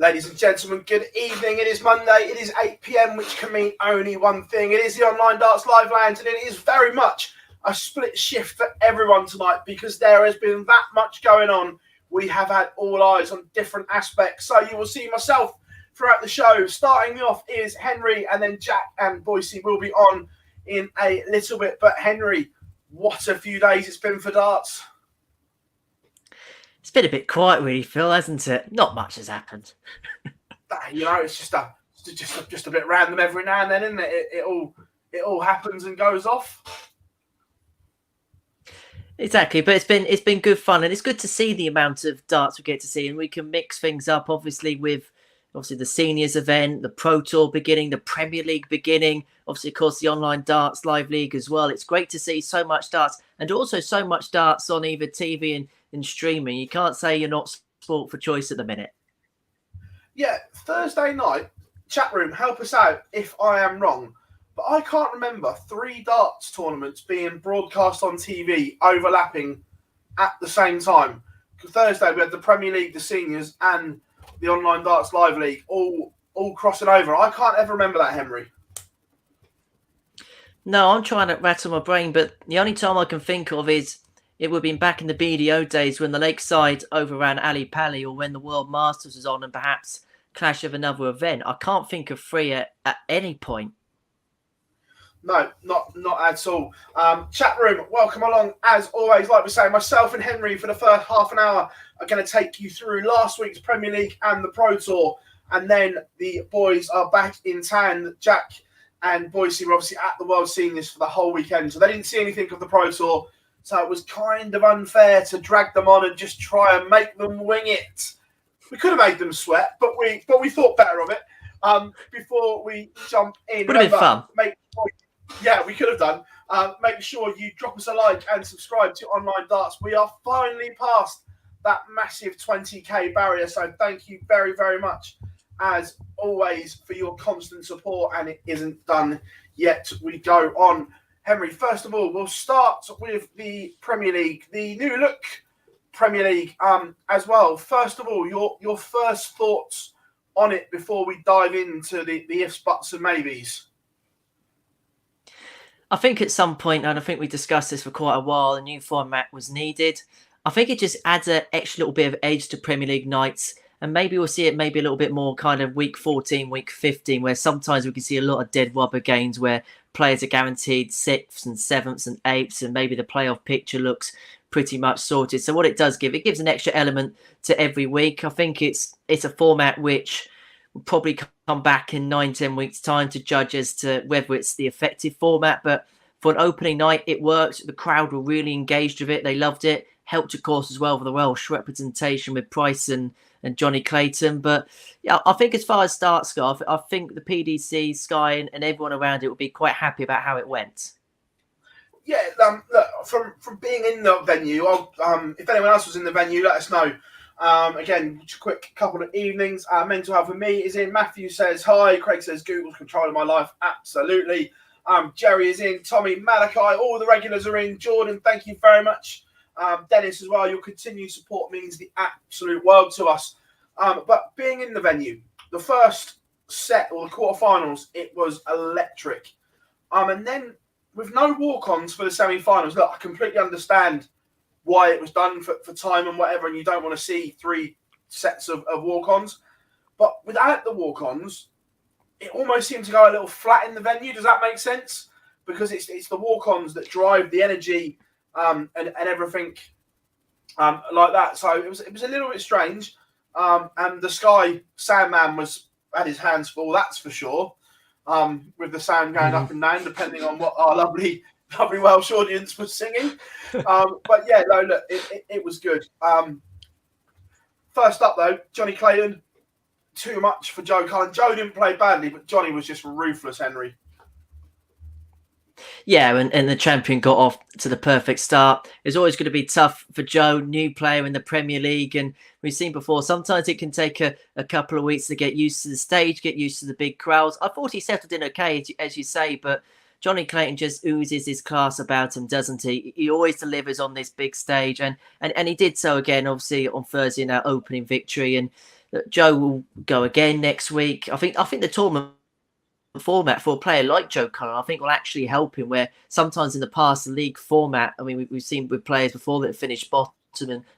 Ladies and gentlemen, good evening. It is Monday. It is 8 p.m, which can mean only one thing. It is the Online Darts Live Lounge, and it is very much a split shift for everyone tonight because there has been that much going on. We have had all eyes on different aspects. So you will see myself throughout the show. Starting me off is Henry, and then Jack and Boise will be on in a little bit. But Henry, what a few days it's been for darts. It's been a bit quiet, really, Phil, hasn't it? Not much has happened. You know, it's just a bit random every now and then, isn't it? It all happens and goes off. Exactly, but it's been good fun, and it's good to see the amount of darts we get to see, and we can mix things up, obviously, with the seniors event, the Pro Tour beginning, the Premier League beginning, obviously, of course, the Online Darts Live League as well. It's great to see so much darts, and also so much darts on either TV and streaming. You can't say you're not sport for choice at the minute. Yeah, Thursday night, chat room, help us out if I am wrong, but I can't remember 3 darts tournaments being broadcast on TV overlapping at the same time. Thursday we had the Premier League, the seniors, and the Online Darts Live League all crossing over. I can't ever remember that, Henry. No, I'm trying to rattle my brain, but the only time I can think of is it would have been back in the BDO days when the Lakeside overran Ali Pali, or when the World Masters was on and perhaps clash of another event. I can't think of 3 at any point. No, not at all. Chat room, welcome along. As always, like we say, myself and Henry for the first half an hour are going to take you through last week's Premier League and the Pro Tour. And then the boys are back in town. Jack and Boise were obviously at the World Seniors for the whole weekend, so they didn't see anything of the Pro Tour. So it was kind of unfair to drag them on and just try and make them wing it. We could have made them sweat, but we thought better of it. Before we jump in, would have been fun. Yeah, we could have done. Make sure you drop us a like and subscribe to Online Darts. We are finally past that massive 20k barrier. So thank you very, very much, as always, for your constant support. And it isn't done yet. We go on. Henry, first of all, we'll start with the Premier League, the new look Premier League as well. First of all, your first thoughts on it before we dive into the ifs, buts and maybes. I think at some point, and I think we discussed this for quite a while, a new format was needed. I think it just adds an extra little bit of edge to Premier League nights, and maybe we'll see it maybe a little bit more kind of week 14, week 15, where sometimes we can see a lot of dead rubber games where players are guaranteed 6th and 7th and 8th, and maybe the playoff picture looks pretty much sorted. So what it does give, it gives an extra element to every week. I think it's a format which will probably come back in 9-10 weeks' time to judge as to whether it's the effective format. But for an opening night, it worked. The crowd were really engaged with it. They loved it. Helped, of course, as well for the Welsh representation with Price and Johnny Clayton. But yeah, I think as far as starts go, I think the PDC, Sky and everyone around it will be quite happy about how it went. Yeah, look, from being in the venue, if anyone else was in the venue, let us know. Again, just a quick couple of evenings. Mental Health with Me is in. Matthew says hi. Craig says Google's controlling my life. Absolutely. Jerry is in. Tommy, Malachi, all the regulars are in. Jordan, thank you very much. Dennis as well. Your continued support means the absolute world to us. But being in the venue, the first set or the quarterfinals, it was electric. And then with no walk-ons for the semi-finals, look, I completely understand why it was done for time and whatever, and you don't want to see 3 sets of walk-ons. But without the walk-ons, it almost seemed to go a little flat in the venue. Does that make sense? Because it's the walk-ons that drive the energy and everything like that. So it was a little bit strange. And the Sky Sandman had his hands full, that's for sure. With the sound going up and down, depending on what our lovely Welsh audience was singing. But yeah, no, look, it was good. First up, though, Johnny Clayton, too much for Joe Cullen. Joe didn't play badly, but Johnny was just ruthless, Henry. Yeah, and the champion got off to the perfect start. It's always going to be tough for Joe, new player in the Premier League. And we've seen before, sometimes it can take a couple of weeks to get used to the stage, get used to the big crowds. I thought he settled in okay, as you say, but Johnny Clayton just oozes his class about him, doesn't he? He always delivers on this big stage. And he did so again, obviously, on Thursday in our opening victory. And that Joe will go again next week. I think the tournament format for a player like Joe Cullen, I think will actually help him, where sometimes in the past the league format, I mean, we've seen with players before that finished bottom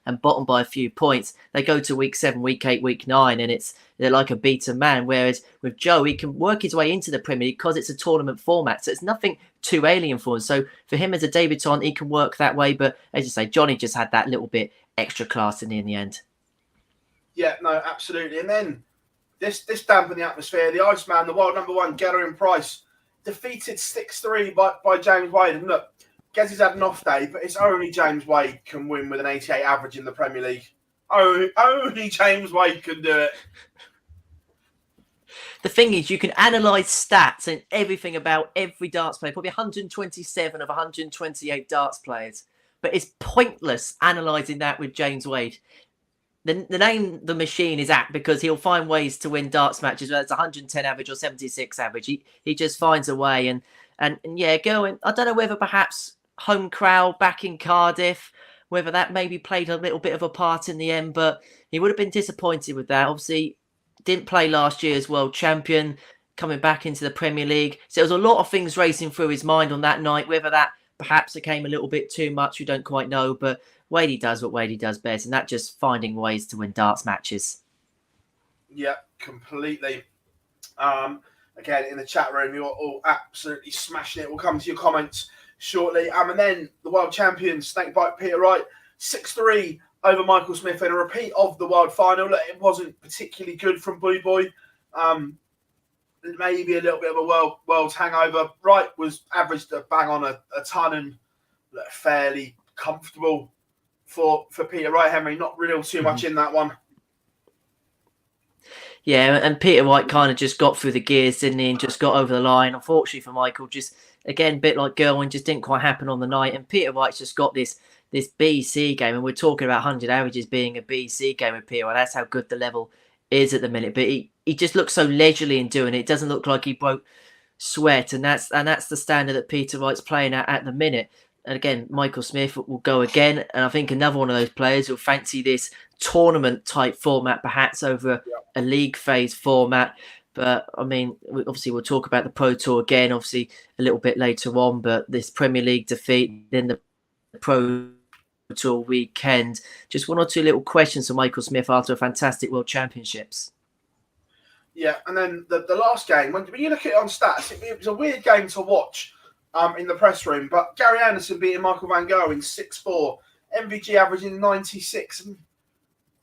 and bottom by a few points, they go to week 7, week 8, week 9, and they're like a beaten man. Whereas with Joe, he can work his way into the Premier League because it's a tournament format, so it's nothing too alien for him. So for him as a debutant, he can work that way. But as you say, Johnny just had that little bit extra class in the end. Yeah, no, absolutely. And then this dampened the atmosphere. The Iceman, the world number 1, Gerwen Price, defeated 6-3 by James Wade. And look, Gezzy's had an off day, but it's only James Wade can win with an 88 average in the Premier League. Only James Wade can do it. The thing is, you can analyse stats and everything about every darts player, probably 127 of 128 darts players, but it's pointless analysing that with James Wade. The name the machine is at, because he'll find ways to win darts matches, whether it's 110 average or 76 average. He just finds a way. And yeah, going, I don't know whether perhaps home crowd back in Cardiff, whether that maybe played a little bit of a part in the end, but he would have been disappointed with that. Obviously, didn't play last year as world champion, coming back into the Premier League. So there was a lot of things racing through his mind on that night, whether that perhaps became a little bit too much, we don't quite know, but Wadey does what Wadey does best, and that's just finding ways to win darts matches. Yeah, completely. Again, in the chat room, you're all absolutely smashing it. We'll come to your comments shortly. And then the world champion, Snakebite Peter Wright, 6-3 over Michael Smith in a repeat of the world final. Look, it wasn't particularly good from Blue Boy. Maybe a little bit of a world's hangover. Wright was averaged a bang on a ton and fairly comfortable for Peter Wright. Henry, not really too much in that one. Yeah, and Peter Wright kind of just got through the gears, didn't he, and just got over the line. Unfortunately for Michael, just, again, a bit like Gerwen, just didn't quite happen on the night. And Peter Wright's just got this BC game, and we're talking about 100 averages being a BC game with Peter Wright. That's how good the level is at the minute. But he just looks so leisurely in doing it. It doesn't look like he broke sweat, and that's the standard that Peter Wright's playing at the minute. And again, Michael Smith will go again. And I think another one of those players who'll fancy this tournament-type format, perhaps over a league phase format. But, I mean, obviously we'll talk about the Pro Tour again, obviously, a little bit later on. But this Premier League defeat, then the Pro Tour weekend. Just one or two little questions for Michael Smith after a fantastic World Championships. Yeah, and then the last game, when you look at it on stats, it was a weird game to watch in the press room. But Gary Anderson beating Michael Van Gogh in 6-4, Mvg averaging 96. And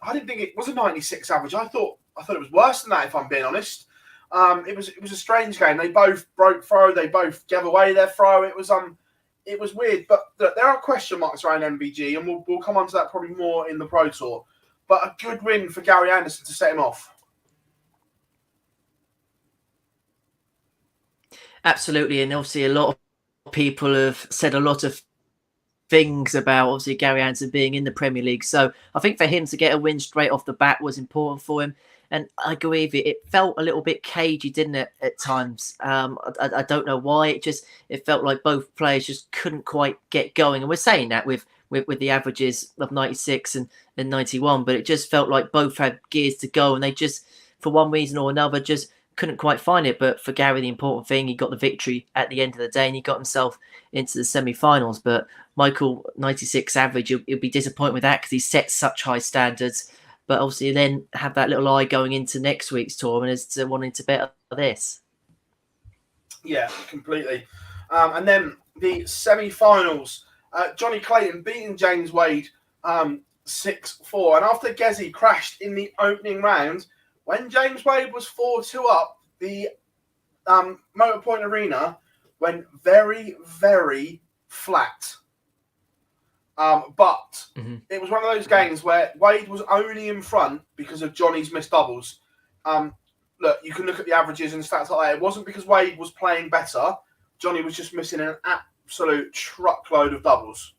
I didn't think it was a 96 average. I thought it was worse than that, if I'm being honest. It was a strange game. They both broke throw. They both gave away their throw. It was weird. But look, there are question marks around Mvg, and we'll come on to that probably more in the Pro Tour. But a good win for Gary Anderson to set him off. Absolutely, and obviously a lot of people have said a lot of things about obviously Gary Anderson being in the Premier League. So I think for him to get a win straight off the bat was important for him. And I agree with you. It felt a little bit cagey, didn't it, at times? I don't know why. It felt like both players just couldn't quite get going. And we're saying that with the averages of 96 and 91, but it just felt like both had gears to go, and they just, for one reason or another, just couldn't quite find it. But for Gary, the important thing, he got the victory at the end of the day, and he got himself into the semi-finals. But Michael, 96 average, he'll be disappointed with that because he set such high standards. But obviously then have that little eye going into next week's tournament as to wanting to better this. Yeah, completely. And then the semi-finals, Johnny Clayton beating James Wade 6-4. And after Gezzy crashed in the opening round, when James Wade was 4-2 up, the Motorpoint Arena went very, very flat. But it was one of those games where Wade was only in front because of Johnny's missed doubles. Look, you can look at the averages and stats like that. It wasn't because Wade was playing better. Johnny was just missing an absolute truckload of doubles.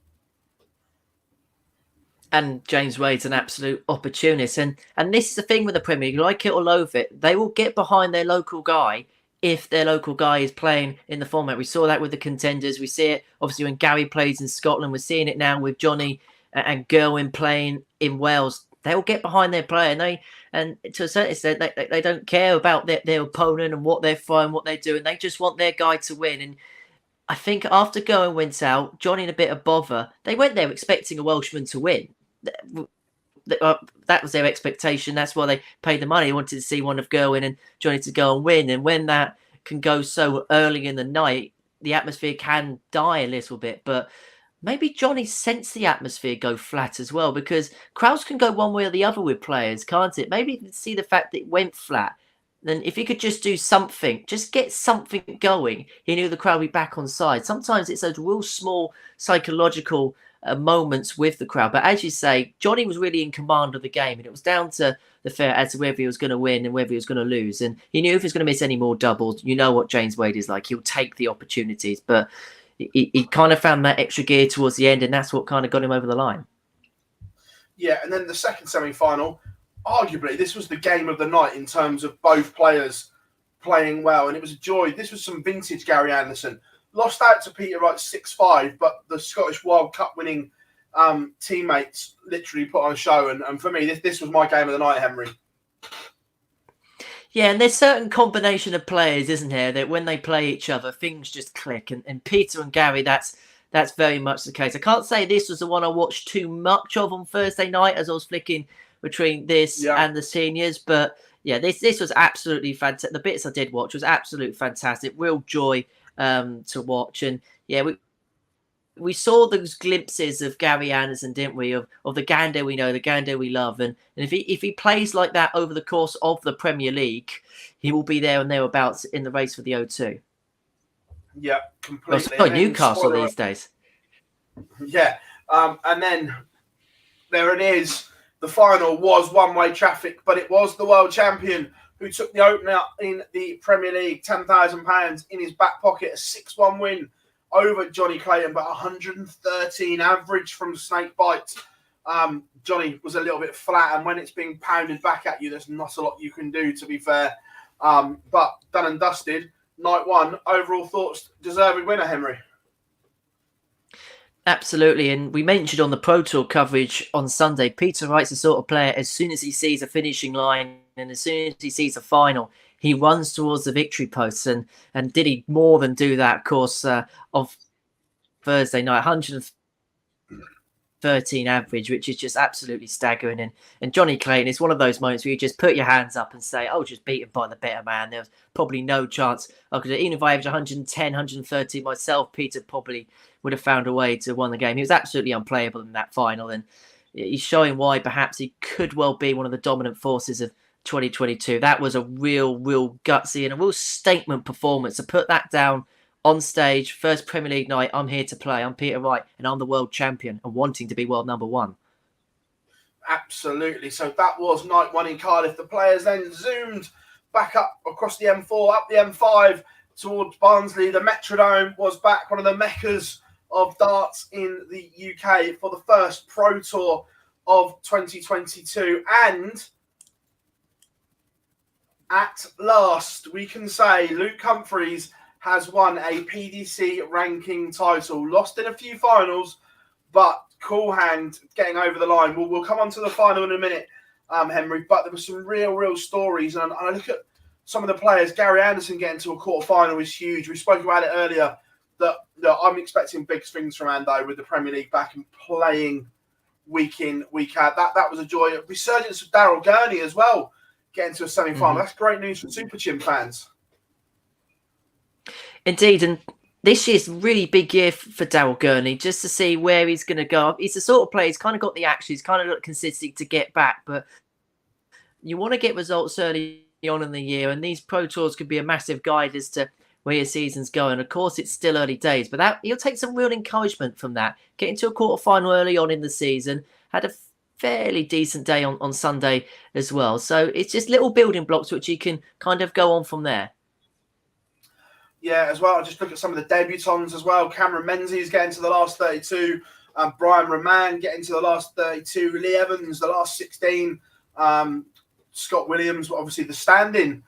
And James Wade's an absolute opportunist. And this is the thing with the Premier League, like it or loathe it, they will get behind their local guy if their local guy is playing in the format. We saw that with the contenders. We see it, obviously, when Gary plays in Scotland. We're seeing it now with Johnny and Gerwen playing in Wales. they will get behind their player, and to a certain extent they don't care about their opponent and what they're throwing, what they're doing. They just want their guy to win. And I think after Gerwen went out, Johnny in a bit of bother, they went there expecting a Welshman to win. That was their expectation. That's why they paid the money. They wanted to see one of Gerwen and Johnny to go and win. And when that can go so early in the night, the atmosphere can die a little bit. But maybe Johnny sensed the atmosphere go flat as well, because crowds can go one way or the other with players, can't it? Maybe see the fact that it went flat. Then if he could just do something, just get something going, he knew the crowd would be back on side. Sometimes it's those real small psychological moments with the crowd. But as you say, Johnny was really in command of the game, and it was down to the fair as to whether he was going to win and whether he was going to lose. And he knew if he was going to miss any more doubles, you know what James Wade is like. He'll take the opportunities. But he kind of found that extra gear towards the end, and that's what kind of got him over the line. Yeah, and then the second semi-final, arguably, this was the game of the night in terms of both players playing well, and it was a joy. This was some vintage Gary Anderson. Lost out to Peter Wright 6-5, but the Scottish World Cup winning teammates literally put on a show, and for me, this was my game of the night, Henry. Yeah, and there's certain combination of players, isn't there, that when they play each other, things just click. And Peter and Gary, that's very much the case. I can't say this was the one I watched too much of on Thursday night as I was flicking between this and the seniors. But yeah, this was absolutely fantastic. The bits I did watch was absolutely fantastic. Real joy to watch. And yeah, we saw those glimpses of Gary Anderson, didn't we? Of the Gander we know, the Gander we love. And if he plays like that over the course of the Premier League, he will be there and thereabouts in the race for the O2. Yeah, completely. Oh, Newcastle these days. Yeah, and then there it is. The final was one-way traffic, but it was the world champion who took the opener in the Premier League, £10,000 in his back pocket, a 6-1 win over Johnny Clayton, but 113 average from Snakebite. Johnny was a little bit flat, and when it's being pounded back at you, there's not a lot you can do, to be fair. But done and dusted. Night one, overall thoughts, deserving winner, Henry. Absolutely, and we mentioned on the Pro Tour coverage on Sunday, Peter Wright's the sort of player, as soon as he sees a finishing line and as soon as he sees a final, he runs towards the victory posts. And did he more than do that, of course, of Thursday night, 113 average, which is just absolutely staggering. And Johnny Clayton, it's one of those moments where you just put your hands up and say, oh, just beaten by the better man. There's probably no chance. Even if I averaged 110, 113 myself, Peter probably would have found a way to win the game. He was absolutely unplayable in that final, and he's showing why perhaps he could well be one of the dominant forces of 2022. That was a real gutsy and a real statement performance to put that down on stage. First Premier League night, I'm here to play. I'm Peter Wright, and I'm the world champion and wanting to be world number one. Absolutely. So that was night one in Cardiff. The players then zoomed back up across the M4, up the M5 towards Barnsley. The Metrodome was back, one of the meccas of darts in the UK for the first Pro Tour of 2022. And at last, we can say Luke Humphreys has won a PDC ranking title. Lost in a few finals, but cool hand getting over the line. We'll come on to the final in a minute, Henry, but there were some real stories. And I look at some of the players. Gary Anderson getting to a quarter-final is huge. We spoke about it earlier, that I'm expecting big things from Ando with the Premier League back and playing week in, week out. That was a joy. A resurgence of Daryl Gurney as well, getting to a semi-final. That's great news for Super Chim fans. Indeed, and this year's really big year for Daryl Gurney, just to see where he's going to go. He's the sort of player, he's kind of got the action, he's kind of got consistency to get back, but you want to get results early on in the year, and these Pro Tours could be a massive guide as to where your season's going. Of course, it's still early days, but he'll take some real encouragement from that. Getting to a quarter-final early on in the season, had a fairly decent day on Sunday as well. So it's just little building blocks which he can kind of go on from there. Yeah, as well, I just look at some of the debutants as well. Cameron Menzies getting to the last 32. Brian Roman getting to the last 32. Lee Evans, the last 16. Scott Williams, obviously the stand-in,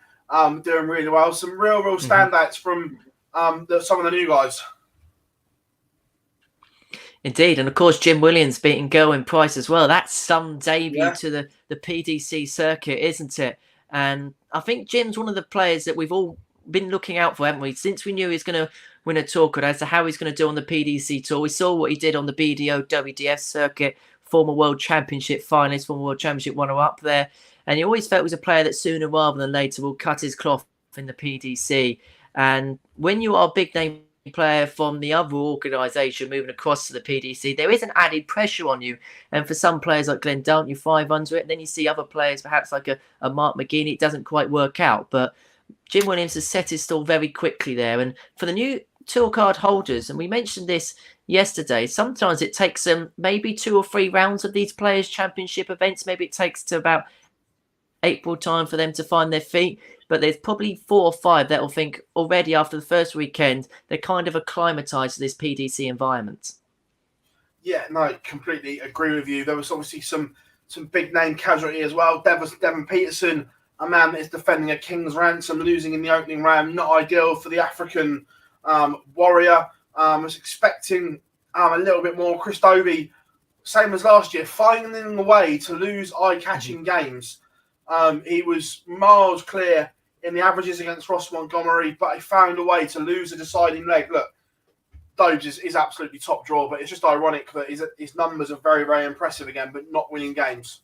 doing really well. Some real standouts from some of the new guys. Indeed, and of course Jim Williams beating Gerwen Price as well. That's some debut Yeah. to the PDC circuit, isn't it? And I think Jim's one of the players that we've all been looking out for, haven't we? Since we knew he was going to win a tour card, as to how he's going to do on the PDC tour. We saw what he did on the BDO WDF circuit, former World Championship finalist, former World Championship runner-up there. And he always felt he was a player that sooner rather than later will cut his cloth in the PDC. And when you are a big name player from the other organisation moving across to the PDC, there is an added pressure on you. And for some players like Glenn Dalton, you 5 under it. And then you see other players, perhaps like a Mark McGeaney, it doesn't quite work out. But Jim Williams has set his stall very quickly there. And for the new tour card holders, and we mentioned this yesterday, sometimes it takes them maybe 2 or 3 rounds of these players' championship events. Maybe it takes to about April time for them to find their feet. But there's probably 4 or 5 that will think already after the first weekend, they're kind of acclimatized to this PDC environment. Yeah, no, completely agree with you. There was obviously some big name casualty as well. Devon Peterson, a man that is defending a king's ransom, losing in the opening round. Not ideal for the African warrior. Was expecting a little bit more. Chris Dobie, same as last year, finding a way to lose eye-catching games. He was miles clear in the averages against Ross Montgomery, but he found a way to lose a deciding leg. Look, Dobes is absolutely top draw, but it's just ironic that his numbers are very, very impressive again, but not winning games.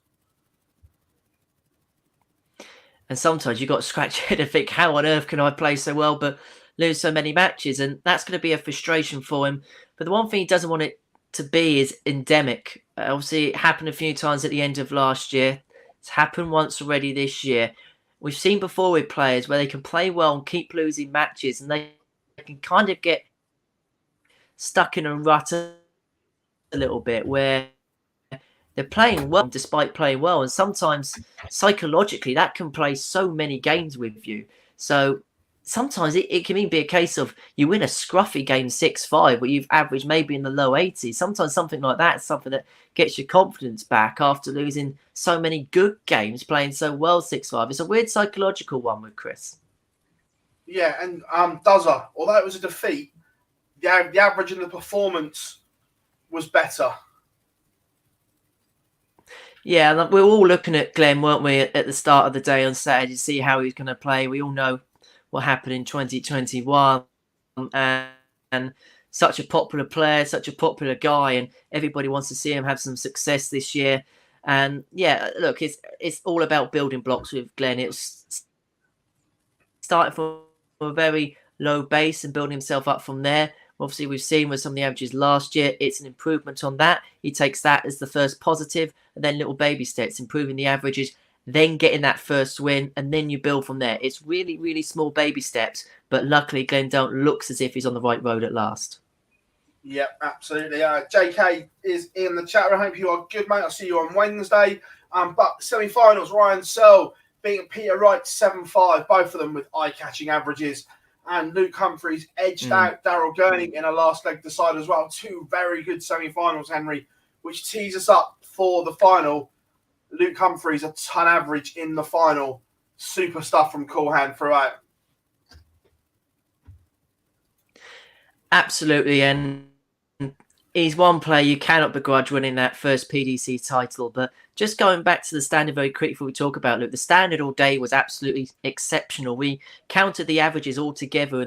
And sometimes you've got to scratch your head and think, how on earth can I play so well but lose so many matches? And that's going to be a frustration for him. But the one thing he doesn't want it to be is endemic. Obviously, it happened a few times at the end of last year. It's happened once already this year. We've seen before with players where they can play well and keep losing matches, and they can kind of get stuck in a rut a little bit where they're playing well despite playing well. And sometimes psychologically that can play so many games with you. So sometimes it can even be a case of you win a scruffy game 6-5, but you've averaged maybe in the low 80s. Sometimes something like that is something that gets your confidence back after losing so many good games, playing so well 6-5. It's a weird psychological one with Chris. Yeah, and Dozer, although it was a defeat, the average in the performance was better. Yeah, and we're all looking at Glenn, weren't we, at the start of the day on Saturday to see how he's going to play. We all know what happened in 2021, and such a popular player, such a popular guy, and everybody wants to see him have some success this year. And yeah, look, it's all about building blocks with Glenn. It's starting from a very low base and building himself up from there. Obviously, we've seen with some of the averages last year, it's an improvement on that. He takes that as the first positive, and then little baby steps, improving the averages, then getting that first win, and then you build from there. It's really, really small baby steps, but luckily Glenn Dalton looks as if he's on the right road at last. Yeah, absolutely. JK is in the chat room. I hope you are good, mate. I'll see you on Wednesday. But semi-finals, Ryan Searle beating Peter Wright 7-5, both of them with eye-catching averages. And Luke Humphreys edged out Daryl Gurney in a last leg decide as well. 2 very good semi-finals, Henry, which tees us up for the final. Luke Humphreys, a ton average in the final. Super stuff from Cool Hand throughout. Absolutely, and he's one player you cannot begrudge winning that first PDC title. But just going back to the standard very quickly before we talk about Luke, the standard all day was absolutely exceptional. We counted the averages all together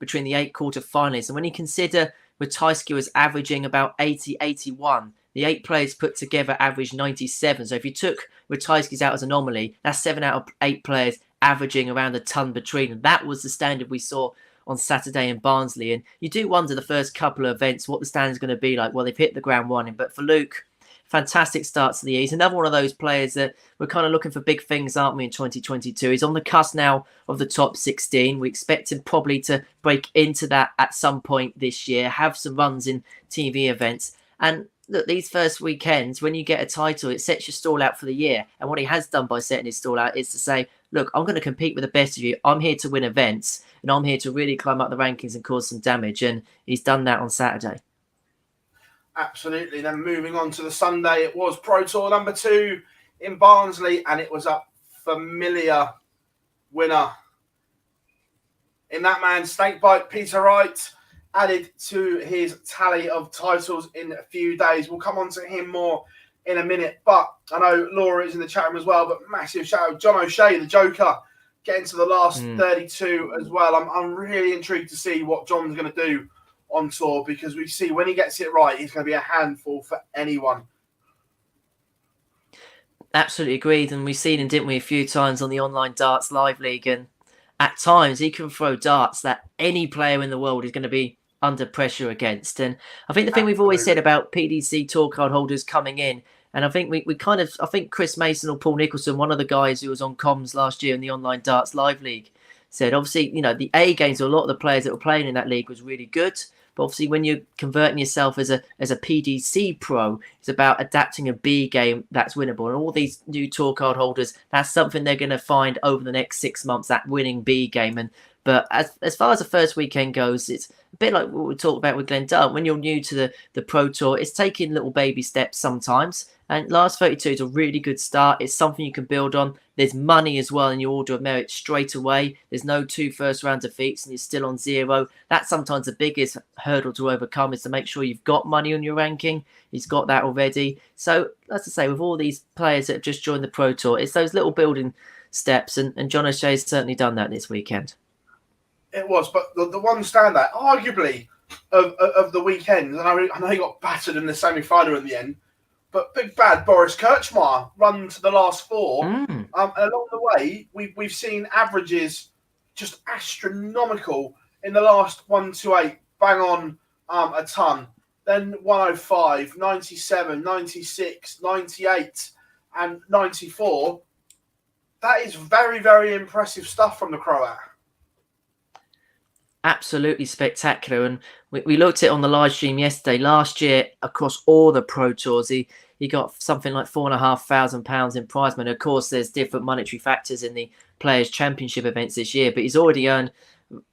between the 8 quarterfinalists, and when you consider Ratajski was averaging about 80-81, the 8 players put together averaged 97. So if you took Ratajski's out as an anomaly, that's 7 out of 8 players averaging around a ton between. And that was the standard we saw on Saturday in Barnsley. And you do wonder the first couple of events what the standard's going to be like. Well, they've hit the ground running. But for Luke, fantastic start to the year. He's another one of those players that we're kind of looking for big things, aren't we, in 2022? He's on the cusp now of the top 16. We expect him probably to break into that at some point this year, have some runs in TV events. And look, these first weekends, when you get a title, it sets your stall out for the year. And what he has done by setting his stall out is to say, look, I'm going to compete with the best of you. I'm here to win events, and I'm here to really climb up the rankings and cause some damage. And he's done that on Saturday. Absolutely. Then moving on to the Sunday, it was Pro Tour number 2 in Barnsley, and it was a familiar winner. In that man, Snakebite Peter Wright, added to his tally of titles in a few days. We'll come on to him more in a minute, but I know Laura is in the chat room as well, but massive shout out, John O'Shea, the Joker, getting to the last 32 as well. I'm really intrigued to see what John's going to do on tour, because we see when he gets it right, he's going to be a handful for anyone. Absolutely agreed, and we've seen him, didn't we, a few times on the online darts live league, and at times he can throw darts that any player in the world is going to be under pressure against. And I think the thing we've always said about PDC tour card holders coming in, and I think I think Chris Mason or Paul Nicholson, one of the guys who was on comms last year in the online darts live league, said obviously, the A games, a lot of the players that were playing in that league was really good. But obviously, when you're converting yourself as a PDC pro, it's about adapting a B game that's winnable. And all these new tour card holders, that's something they're going to find over the next 6 months, that winning B game. But as far as the first weekend goes, it's a bit like what we talked about with Glenn Dunn. When you're new to the Pro Tour, it's taking little baby steps sometimes. And last 32 is a really good start. It's something you can build on. There's money as well in your order of merit straight away. There's no 2 first-round defeats and you're still on 0. That's sometimes the biggest hurdle to overcome, is to make sure you've got money on your ranking. He's got that already. So, as I say, with all these players that have just joined the Pro Tour, it's those little building steps. And John O'Shea's certainly done that this weekend. It was, but the one standout, arguably, of the weekend, and I know he got battered in the semi-final in the end, but big bad Boris Krcmar run to the last 4. And along the way, we've seen averages just astronomical in the last 128, bang on a ton. Then 105, 97, 96, 98, and 94. That is very, very impressive stuff from the Croat. Absolutely spectacular. And we looked at it on the live stream yesterday. Last year, across all the Pro Tours, he got something like £4,500 in prize money. Of course, there's different monetary factors in the Players' Championship events this year, but he's already earned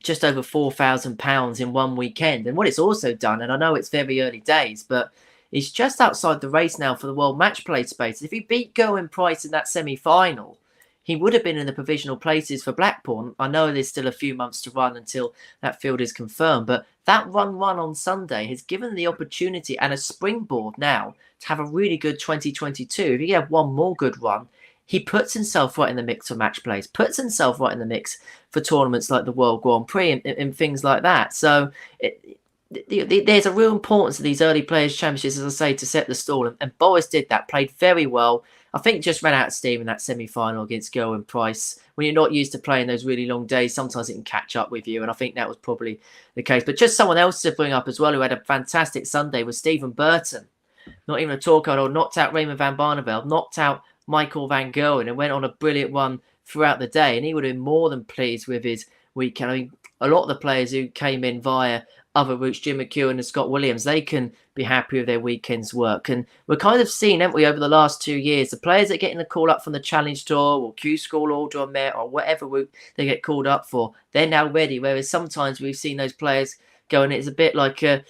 just over £4,000 in one weekend. And what it's also done, and I know it's very early days, but he's just outside the race now for the World Matchplay space. If he beat Gerwen Price in that semi-final, he would have been in the provisional places for Blackpool. I know there's still a few months to run until that field is confirmed, but that run on Sunday has given the opportunity and a springboard now to have a really good 2022. If he had one more good run, he puts himself right in the mix for match plays, puts himself right in the mix for tournaments like the World Grand Prix and things like that. So there's a real importance to these early Players' Championships, as I say, to set the stall. And Boris did that, played very well. I think just ran out of steam in that semi-final against Gerwen Price. When you're not used to playing those really long days, sometimes it can catch up with you, and I think that was probably the case. But just someone else to bring up as well who had a fantastic Sunday was Stephen Burton. Not even a tour card holder, knocked out Raymond van Barneveld, knocked out Michael van Gerwen, and went on a brilliant one throughout the day. And he would have been more than pleased with his weekend. I mean, a lot of the players who came in via other routes, Jim McEwen and Scott Williams, they can be happy with their weekend's work. And we're kind of seeing, haven't we, over the last 2 years, the players that get in the call up from the Challenge Tour or Q School Order or Met or whatever route they get called up for, they're now ready. Whereas sometimes we've seen those players going, it's a bit like they're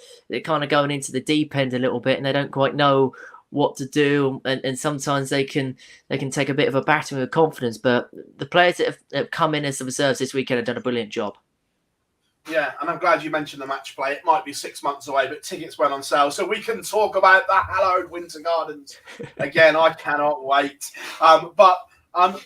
kind of going into the deep end a little bit and they don't quite know what to do, and sometimes they can take a bit of a battering with confidence. But the players that have come in as the reserves this weekend have done a brilliant job. Yeah, and I'm glad you mentioned the match play. It might be 6 months away, but tickets went on sale, so we can talk about the hallowed Winter Gardens again. I cannot wait. But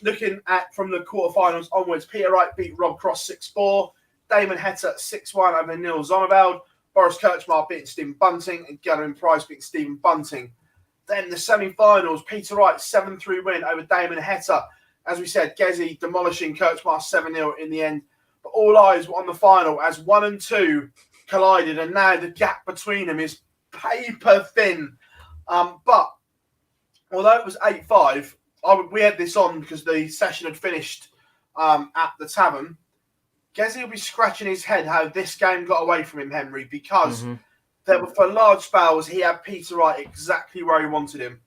looking at from the quarterfinals onwards, Peter Wright beat Rob Cross 6-4, Damon Hetta 6-1 over Neil Zonneveld, Boris Krcmar beating Stephen Bunting, and Gerwen Price beating Stephen Bunting. Then the semi-finals, Peter Wright 7-3 win over Damon Hetta. As we said, Gezi demolishing Krcmar 7-0 in the end. But all eyes were on the final as 1 and 2 collided, and now the gap between them is paper thin. But although it was 8-5, we had this on because the session had finished at the tavern. Gezi will be scratching his head how this game got away from him, Henry, because there were, for large spells, he had Peter Wright exactly where he wanted him.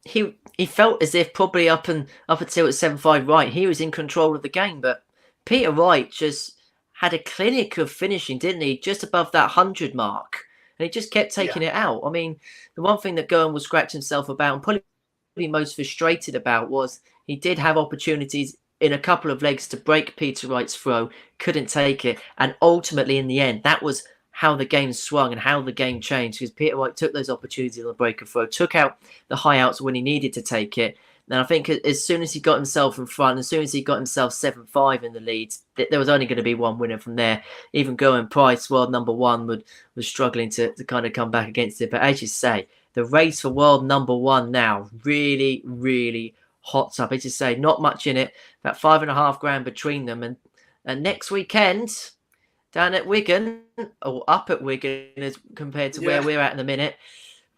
He felt as if probably up until it's 7-5 Wright, he was in control of the game. But Peter Wright just had a clinic of finishing, didn't he? Just above that 100 mark. And he just kept taking it out. I mean, the one thing that Gerwen was scratching himself about and probably most frustrated about was he did have opportunities in a couple of legs to break Peter Wright's throw, couldn't take it. And ultimately, in the end, that was how the game swung and how the game changed, because Peter Wright took those opportunities on the break of throw, took out the high outs when he needed to take it. And I think as soon as he got himself in front, as soon as he got himself 7-5 in the lead, there was only going to be one winner from there. Even Gerwen Price, world number one, was struggling to kind of come back against it. But as you say, the race for world number one now really, really hot up. As you say, not much in it, about $5.5 between them. And next weekend, down at Wigan, or up at Wigan as compared to where we're at in a minute,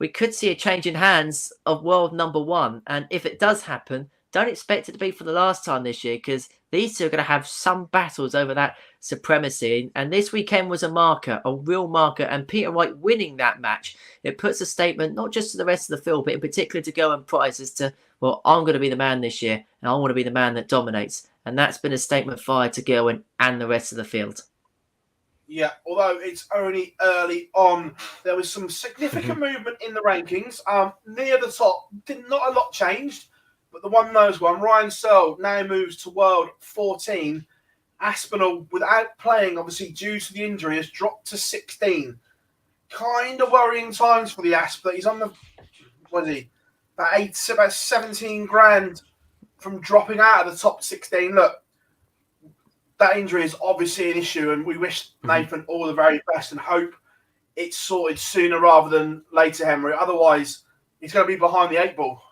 we could see a change in hands of world number one. And if it does happen, don't expect it to be for the last time this year, because these two are going to have some battles over that supremacy. And this weekend was a marker, a real marker. And Peter Wright winning that match, it puts a statement, not just to the rest of the field, but in particular to Gerwen Price as to, well, I'm going to be the man this year, and I want to be the man that dominates. And that's been a statement fired to Gerwen and the rest of the field. Yeah, although it's only early on, there was some significant movement in the rankings. Near the top, not a lot changed, but the one knows one. Ryan Searle now moves to world 14. Aspinall, without playing, obviously due to the injury, has dropped to 16. Kind of worrying times for the Asp, but he's on the, what is he, about 17 grand from dropping out of the top 16. Look, that injury is obviously an issue, and we wish Nathan all the very best and hope it's sorted sooner rather than later, Henry. Otherwise, he's going to be behind the 8 ball.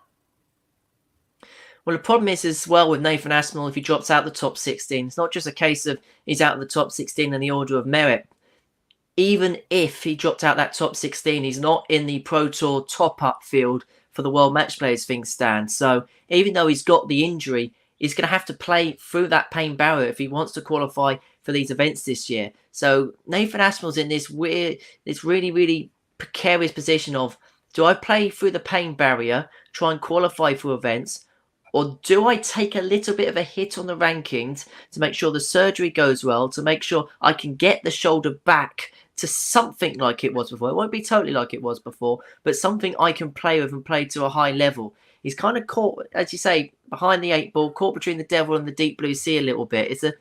Well, the problem is as well with Nathan Aspinall, if he drops out the top 16, it's not just a case of he's out of the top 16 in the order of merit. Even if he dropped out that top 16, he's not in the Pro Tour top-up field for the World Matchplay as things stand. So even though he's got the injury, he's going to have to play through that pain barrier if he wants to qualify for these events this year. So Nathan Aspinall's in this really, really precarious position of, do I play through the pain barrier, try and qualify for events, or do I take a little bit of a hit on the rankings to make sure the surgery goes well, to make sure I can get the shoulder back to something like it was before? It won't be totally like it was before, but something I can play with and play to a high level. He's kind of caught, as you say, behind the 8 ball, caught between the devil and the deep blue sea a little bit. It's a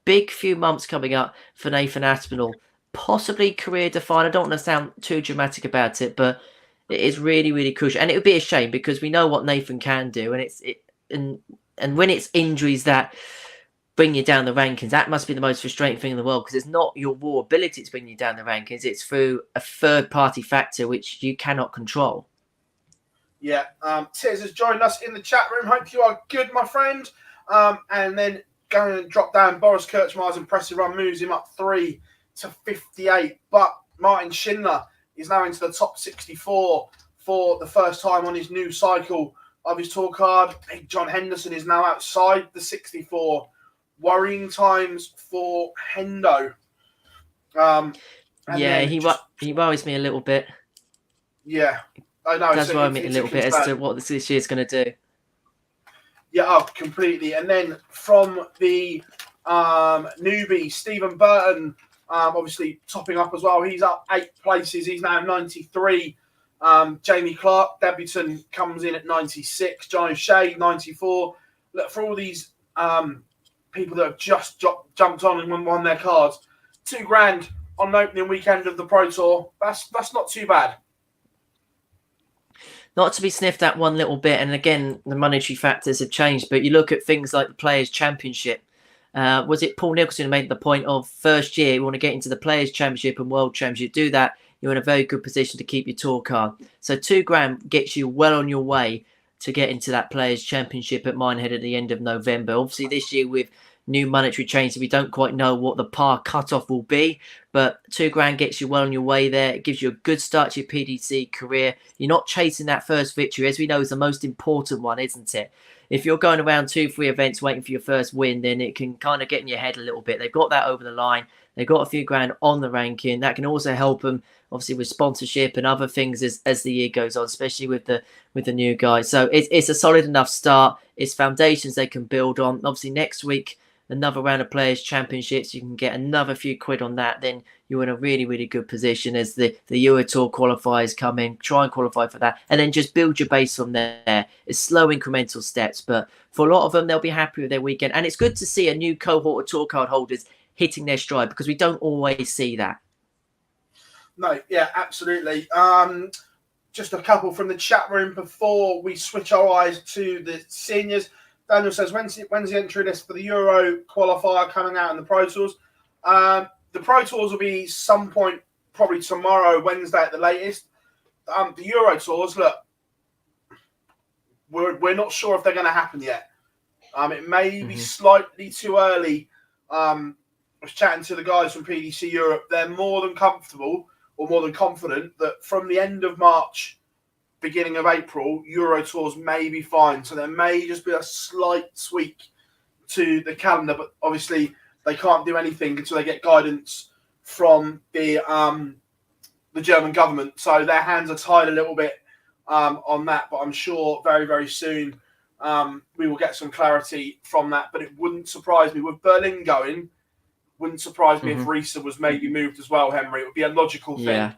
big few months coming up for Nathan Aspinall. Possibly career defined. I don't want to sound too dramatic about it, but it is really, really crucial. And it would be a shame because we know what Nathan can do. And when it's injuries that bring you down the rankings, that must be the most frustrating thing in the world, because it's not your raw ability to bring you down the rankings. It's through a third-party factor which you cannot control. Yeah, Tiz has joined us in the chat room. Hope you are good, my friend. And then going to drop down, Boris Krcmar's impressive run moves him up 3 to 58. But Martin Schindler is now into the top 64 for the first time on his new cycle of his tour card. Big John Henderson is now outside the 64. Worrying times for Hendo. He worries me a little bit. Yeah. I know. It does worry me a little bit as to what this year's going to do. Yeah, completely. And then from the newbie, Stephen Burton, obviously topping up as well. He's up 8 places. He's now 93. Jamie Clark, debutant, comes in at 96. John O'Shea, 94. Look, for all these people that have just jumped on and won their cards, $2,000 on the opening weekend of the Pro Tour. That's not too bad. Not to be sniffed at one little bit, and again, the monetary factors have changed, but you look at things like the Players' Championship. Was it Paul Nicholson who made the point of first year, you want to get into the Players' Championship and World Championship, do that, you're in a very good position to keep your tour card. So $2,000 gets you well on your way to get into that Players' Championship at Minehead at the end of November. Obviously, this year with new monetary changes, we don't quite know what the par cutoff will be, but $2,000 gets you well on your way there. It gives you a good start to your PDC career. You're not chasing that first victory, as we know is the most important one, isn't it? If you're going around 2-3 events waiting for your first win, then it can kind of get in your head a little bit. They've got that over the line. They've got a few grand on the ranking. That can also help them, obviously, with sponsorship and other things as the year goes on, especially with the new guys. So it's a solid enough start. It's foundations they can build on. Obviously, next week, another round of Players' Championships, you can get another few quid on that, then you're in a really, really good position as the Euro Tour qualifiers come in, try and qualify for that, and then just build your base from there. It's slow incremental steps, but for a lot of them, they'll be happy with their weekend. And it's good to see a new cohort of tour card holders hitting their stride, because we don't always see that. No, yeah, absolutely. Just a couple from the chat room before we switch our eyes to the seniors. Daniel says, when's the entry list for the Euro qualifier coming out in the Pro Tours? The Pro Tours will be some point, probably tomorrow, Wednesday at the latest. The Euro Tours, look, we're not sure if they're going to happen yet. It may be slightly too early. I was chatting to the guys from PDC Europe. They're more than comfortable or more than confident that from the end of March, beginning of April, Euro Tours may be fine. So there may just be a slight tweak to the calendar, but obviously they can't do anything until they get guidance from the German government. So their hands are tied a little bit on that, but I'm sure very, very soon we will get some clarity from that. But it wouldn't surprise me with Berlin going. Wouldn't surprise me if Riesa was maybe moved as well, Henry. It would be a logical thing. Yeah.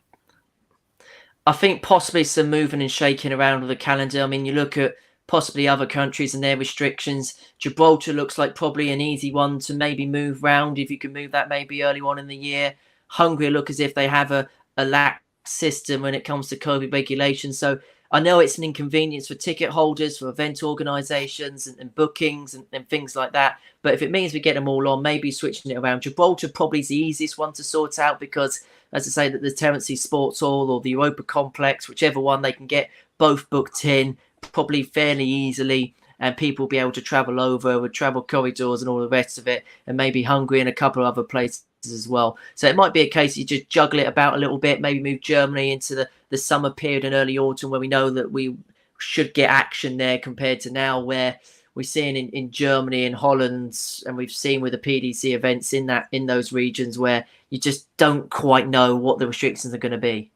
I think possibly some moving and shaking around with the calendar. I mean, you look at possibly other countries and their restrictions. Gibraltar looks like probably an easy one to maybe move round, if you can move that maybe early on in the year. Hungary look as if they have a lax system when it comes to COVID regulations. So I know it's an inconvenience for ticket holders, for event organisations and bookings and things like that. But if it means we get them all on, maybe switching it around. Gibraltar probably is the easiest one to sort out because, as I say, that the Terence Sports Hall or the Europa Complex, whichever one, they can get both booked in probably fairly easily, and people will be able to travel over with travel corridors and all the rest of it, and maybe Hungary and a couple of other places as well. So it might be a case you just juggle it about a little bit, maybe move Germany into the summer period and early autumn, where we know that we should get action there compared to now, where we're seeing in Germany and Holland, and we've seen with the PDC events in those regions where you just don't quite know what the restrictions are going to be.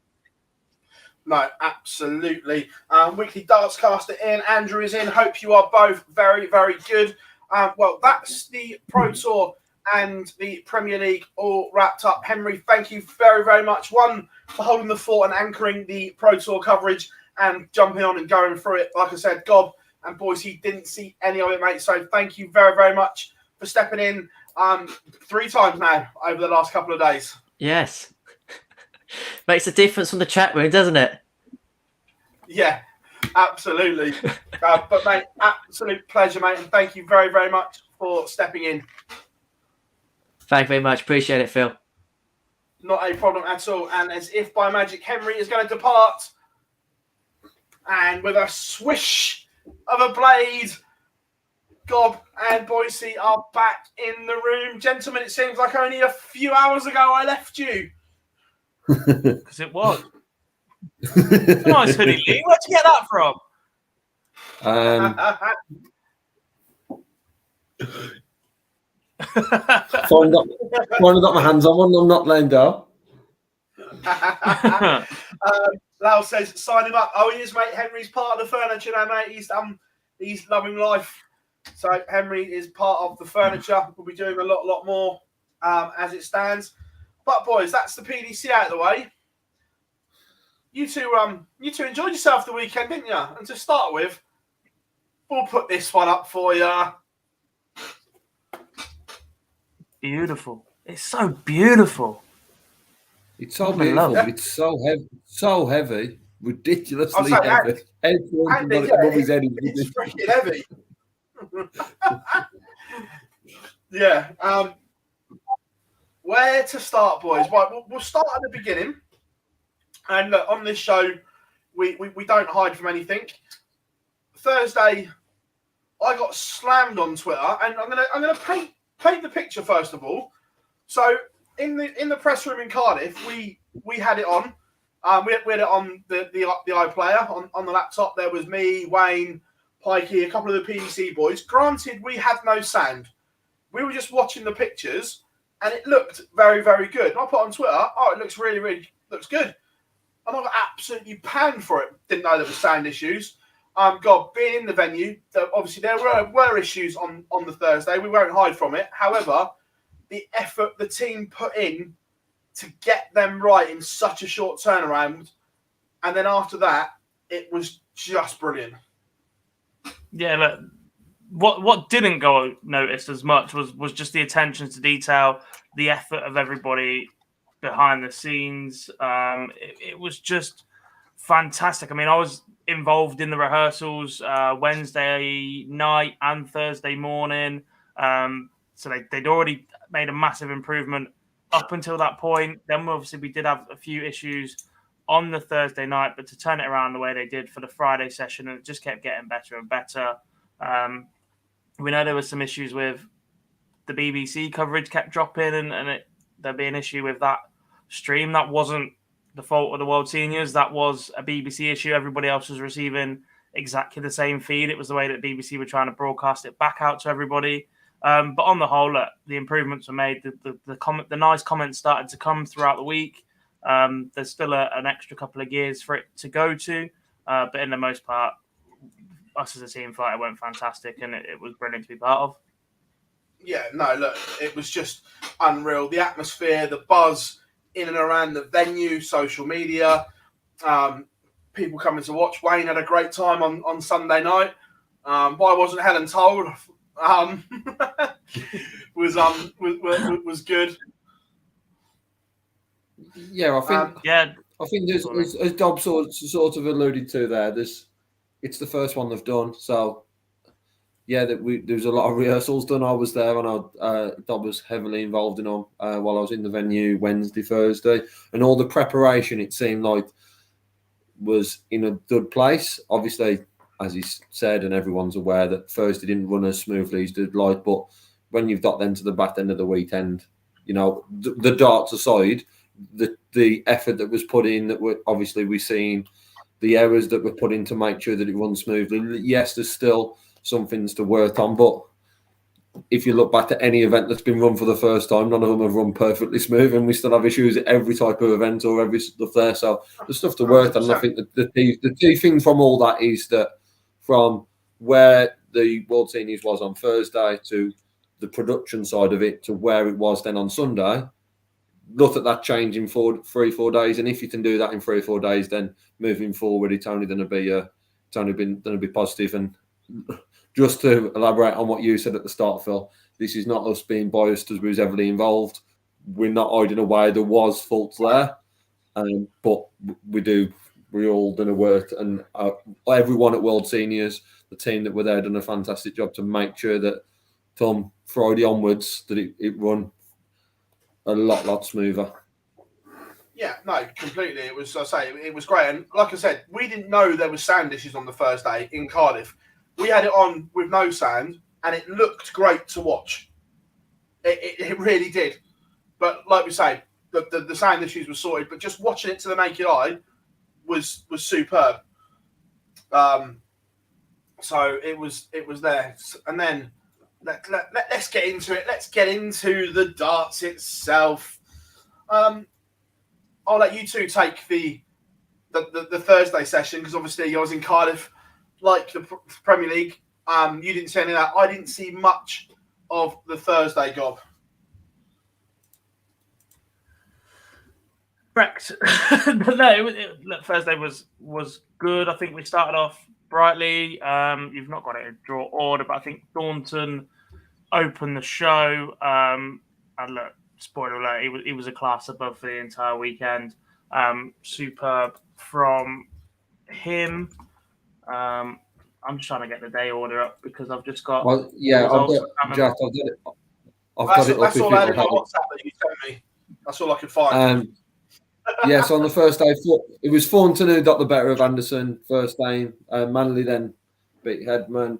No, absolutely. Weekly Darts caster in. Andrew is in. Hope you are both very, very good. Well, that's the Pro Tour and the Premier League all wrapped up. Henry, thank you very, very much. One, for holding the fort and anchoring the Pro Tour coverage and jumping on and going through it. Like I said, Gob and Boise didn't see any of it, mate. So thank you very, very much for stepping in 3 times now over the last couple of days. Yes. Makes a difference from the chat room, doesn't it? Yeah, absolutely. But, mate, absolute pleasure, mate. And thank you very, very much for stepping in. Thank you very much. Appreciate it, Phill. Not a problem at all. And as if by magic, Henry is going to depart. And with a swish of a blade, Gob and Boise are back in the room. Gentlemen, it seems like only a few hours ago I left you. Because it was. It's a nice hoodie, Lee. Where'd you get that from? Finally got my hands on one. I'm not laying down. Lowe says, sign him up. Oh, he is, mate. Henry's part of the furniture now, mate. He's loving life. So Henry is part of the furniture. We'll be doing a lot more as it stands. But boys, that's the PDC out of the way. You two enjoyed yourself the weekend, didn't you? And to start with, we'll put this one up for you. Beautiful. It's so beautiful. It's so beautiful. It's so heavy, ridiculously heavy. Everyone's got it above his head. It's freaking heavy. Yeah. Where to start, boys? Right, we'll start at the beginning. And look, on this show, we don't hide from anything. Thursday, I got slammed on Twitter, and I'm gonna paint the picture first of all. So in the press room in Cardiff, we had it on. We had it on the iPlayer on the laptop. There was me, Wayne, Pikey, a couple of the PDC boys. Granted, we had no sound. We were just watching the pictures, and it looked very, very good. And I put on Twitter, oh, it looks really, really looks good. And I got absolutely panned for it. Didn't know there were sound issues. God, being in the venue, obviously there were issues on the Thursday. We won't hide from it. However, the effort the team put in to get them right in such a short turnaround, and then after that, it was just brilliant. Yeah, look, what didn't go noticed as much was just the attention to detail, the effort of everybody behind the scenes. It was just fantastic. I mean, I was involved in the rehearsals Wednesday night and Thursday morning. So they'd already made a massive improvement up until that point. Then obviously we did have a few issues on the Thursday night, but to turn it around the way they did for the Friday session, and it just kept getting better and better. We know there was some issues with the BBC coverage kept dropping, and there'd be an issue with that stream. That wasn't the fault of the World Seniors. That was a BBC issue. Everybody else was receiving exactly the same feed. It was the way that BBC were trying to broadcast it back out to everybody. But on the whole, look, the improvements were made. The nice comments started to come throughout the week. There's still an extra couple of gears for it to go to, but in the most part, us as a team felt it went fantastic, and it was brilliant to be part of. Yeah, no, look, it was just unreal. The atmosphere, the buzz in and around the venue, social media, people coming to watch. Wayne had a great time on Sunday night. Why wasn't Helen told? Was good. Yeah, I think there's, as Dob sort of alluded to there, it's the first one they've done. So, yeah, there's a lot of rehearsals done. I was there, and Dob was heavily involved in them while I was in the venue Wednesday, Thursday, and all the preparation, it seemed like, was in a good place. Obviously, as he said, and everyone's aware, that Thursday didn't run as smoothly as they'd like, but when you've got them to the back end of the weekend, you know, the darts aside, the effort that was put in, that we've seen the errors that were put in to make sure that it runs smoothly. Yes, there's still some things to work on, but if you look back at any event that's been run for the first time, none of them have run perfectly smooth, and we still have issues at every type of event or every stuff there. So there's stuff to work on. And I think that the key thing from all that is that from where the World Seniors was on Thursday to the production side of it to where it was then on Sunday, look at that change in 3-4 days, and if you can do that in 3 or 4 days, then moving forward, it's only going to be positive. And just to elaborate on what you said at the start, Phill, this is not us being biased as we was heavily involved. We're not hiding away. There was faults there, but we all done a work, and everyone at World Seniors, the team that were there, done a fantastic job to make sure that from Friday onwards that it run a lot smoother. Yeah, no, completely. It was great. And like I said, we didn't know there was sound issues on the Thursday in Cardiff. We had it on with no sound, and it looked great to watch. It really did. But like we say, the sound issues were sorted, but just watching it to the naked eye was superb. So it was there. And then let's get into it. Let's get into the darts itself. I'll let you two take the Thursday session, because obviously I was in Cardiff, like the Premier League. You didn't see any of that. I didn't see much of the Thursday gob. Correct. No, Thursday was good. I think we started off brightly. You've not got it in draw order, but I think Thornton opened the show. And look, spoiler alert, he was a class above for the entire weekend. Superb from him. I'm just trying to get the day order up because I've just got. Well, yeah, Jack, I've got it. That's all I had in my WhatsApp that you sent me. That's all I could find. Yes, on the first day, it was Thornton who got the better of Anderson first game. Manley then beat Headman.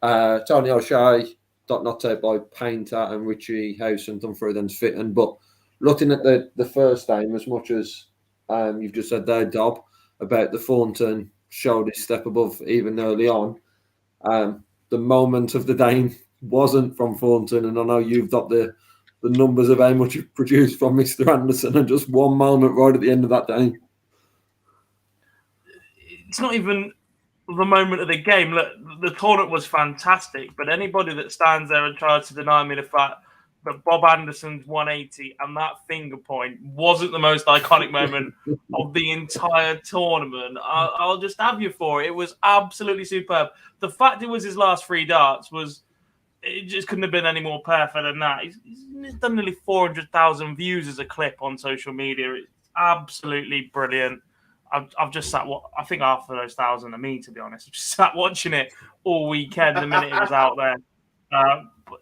Tony O'Shea got knocked out by Painter, and Richie Hauser and Humphreys then Fitton. But looking at the first game, as much as you've just said there, Dob, about the Thornton showed his step above even early on, the moment of the game wasn't from Thornton, and I know you've got the numbers of how much you've produced from Mr. Anderson, and just one moment right at the end of that game. It's not even the moment of the game. Look, the tournament was fantastic, but anybody that stands there and tries to deny me the fact that Bob Anderson's 180 and that finger point wasn't the most iconic moment of the entire tournament, I'll just have you for it. It was absolutely superb. The fact it was his last 3 darts it just couldn't have been any more perfect than that. He's done nearly 400,000 views as a clip on social media. It's absolutely brilliant. I've just sat. I think half of those 1,000 are me, to be honest. I've just sat watching it all weekend. The minute it was out there, but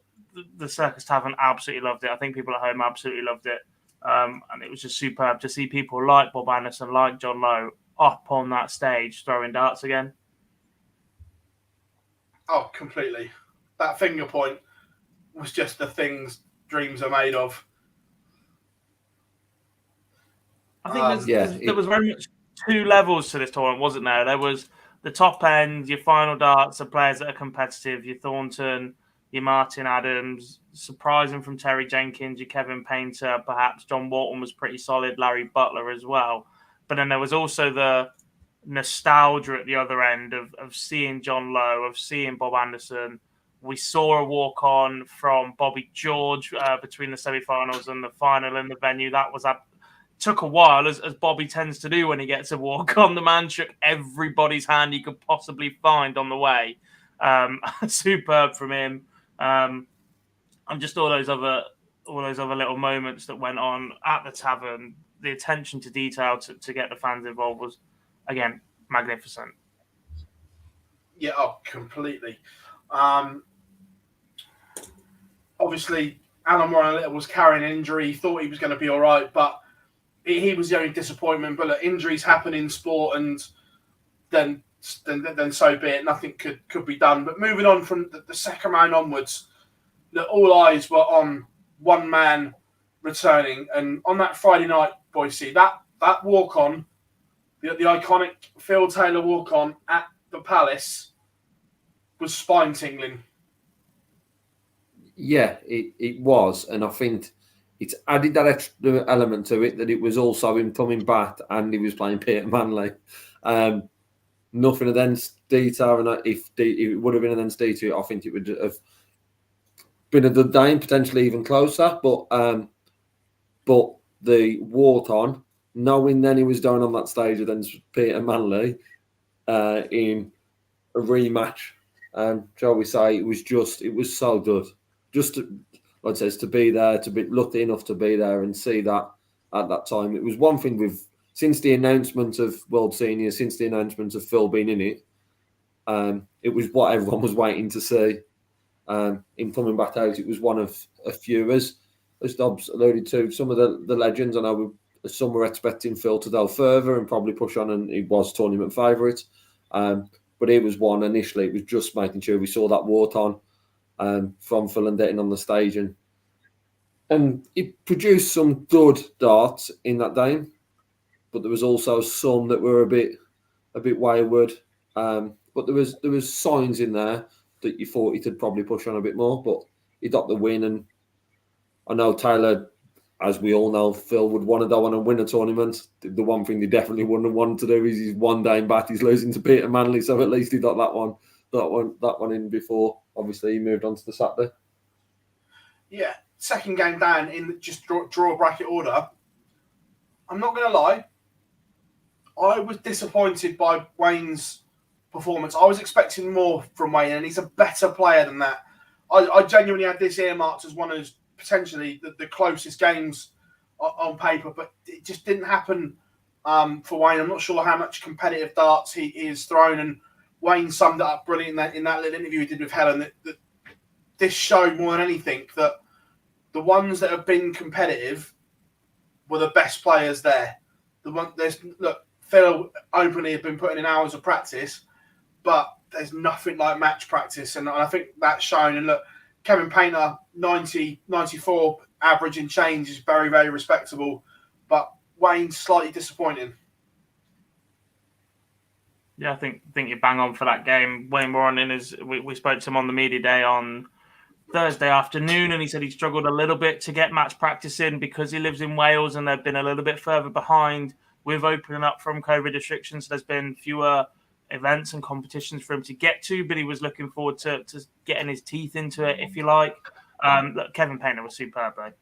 the Circus Tavern absolutely loved it. I think people at home absolutely loved it, and it was just superb to see people like Bob Anderson, like John Lowe, up on that stage throwing darts again. Oh, completely. That finger point was just the things dreams are made of. I think there was very much 2 levels to this tournament, wasn't there? There was the top end, your final darts, the players that are competitive, your Thornton, your Martin Adams, surprising from Terry Jenkins, your Kevin Painter, perhaps John Walton was pretty solid, Larry Butler as well. But then there was also the nostalgia at the other end of seeing John Lowe, of seeing Bob Anderson. We saw a walk-on from Bobby George between the semi-finals and the final in the venue. That took a while, as Bobby tends to do when he gets a walk-on. The man shook everybody's hand he could possibly find on the way. Superb from him. And just all those other little moments that went on at the tavern. The attention to detail to get the fans involved was, again, magnificent. Yeah, completely. Obviously, Alan Warren was carrying an injury. He thought he was going to be all right, but he was the only disappointment. But look, injuries happen in sport, and then so be it. Nothing could be done. But moving on from the second round onwards, all eyes were on one man returning. And on that Friday night, Boise, that walk-on, the iconic Phill Taylor walk-on at the Palace was spine-tingling. Yeah, it was. And I think it's added that extra element to it, that it was also him coming back and he was playing Peter Manley. Nothing against detail, and if it would have been against detail, I think it would have been a good game, potentially even closer. But the walk-on, knowing then he was down on that stage against Peter Manley in a rematch, shall we say, it was so good. Just like I says, to be there, to be lucky enough to be there and see that at that time. It was one thing since the announcement of World Senior, since the announcement of Phill being in it, it was what everyone was waiting to see. Him coming back out, it was one of a few, as Dobbs alluded to, some of the legends. I know some were expecting Phill to go further and probably push on, and he was tournament favourite. But he was one initially. It was just making sure we saw that walk-on from Phill and getting on the stage, and it produced some good darts in that game, but there was also some that were a bit wayward. But there was signs in there that you thought he could probably push on a bit more, but he got the win. And I know Taylor, as we all know, Phill would want to go on and win a tournament. The one thing he definitely wouldn't have wanted to do is he's one game back. He's losing to Peter Manley, so at least he got that one in before. Obviously, he moved on to the Saturday. Yeah, second game down in just draw bracket order. I'm not going to lie. I was disappointed by Wayne's performance. I was expecting more from Wayne, and he's a better player than that. I genuinely had this earmarked as one of potentially the closest games on paper, but it just didn't happen for Wayne. I'm not sure how much competitive darts he is thrown, and Wayne summed it up brilliant in that little interview he did with Helen. That this showed more than anything that the ones that have been competitive were the best players there. Phill openly have been putting in hours of practice, but there's nothing like match practice, and I think that's shown. And look, Kevin Painter, 90, 94 average in change is very, very respectable, but Wayne's slightly disappointing. Yeah, I think you bang on for that game. Wayne Warren, we spoke to him on the media day on Thursday afternoon, and he said he struggled a little bit to get match practice in because he lives in Wales and they've been a little bit further behind with opening up from COVID restrictions. There's been fewer events and competitions for him to get to, but he was looking forward to getting his teeth into it, if you like. Look, Kevin Painter was superb, though.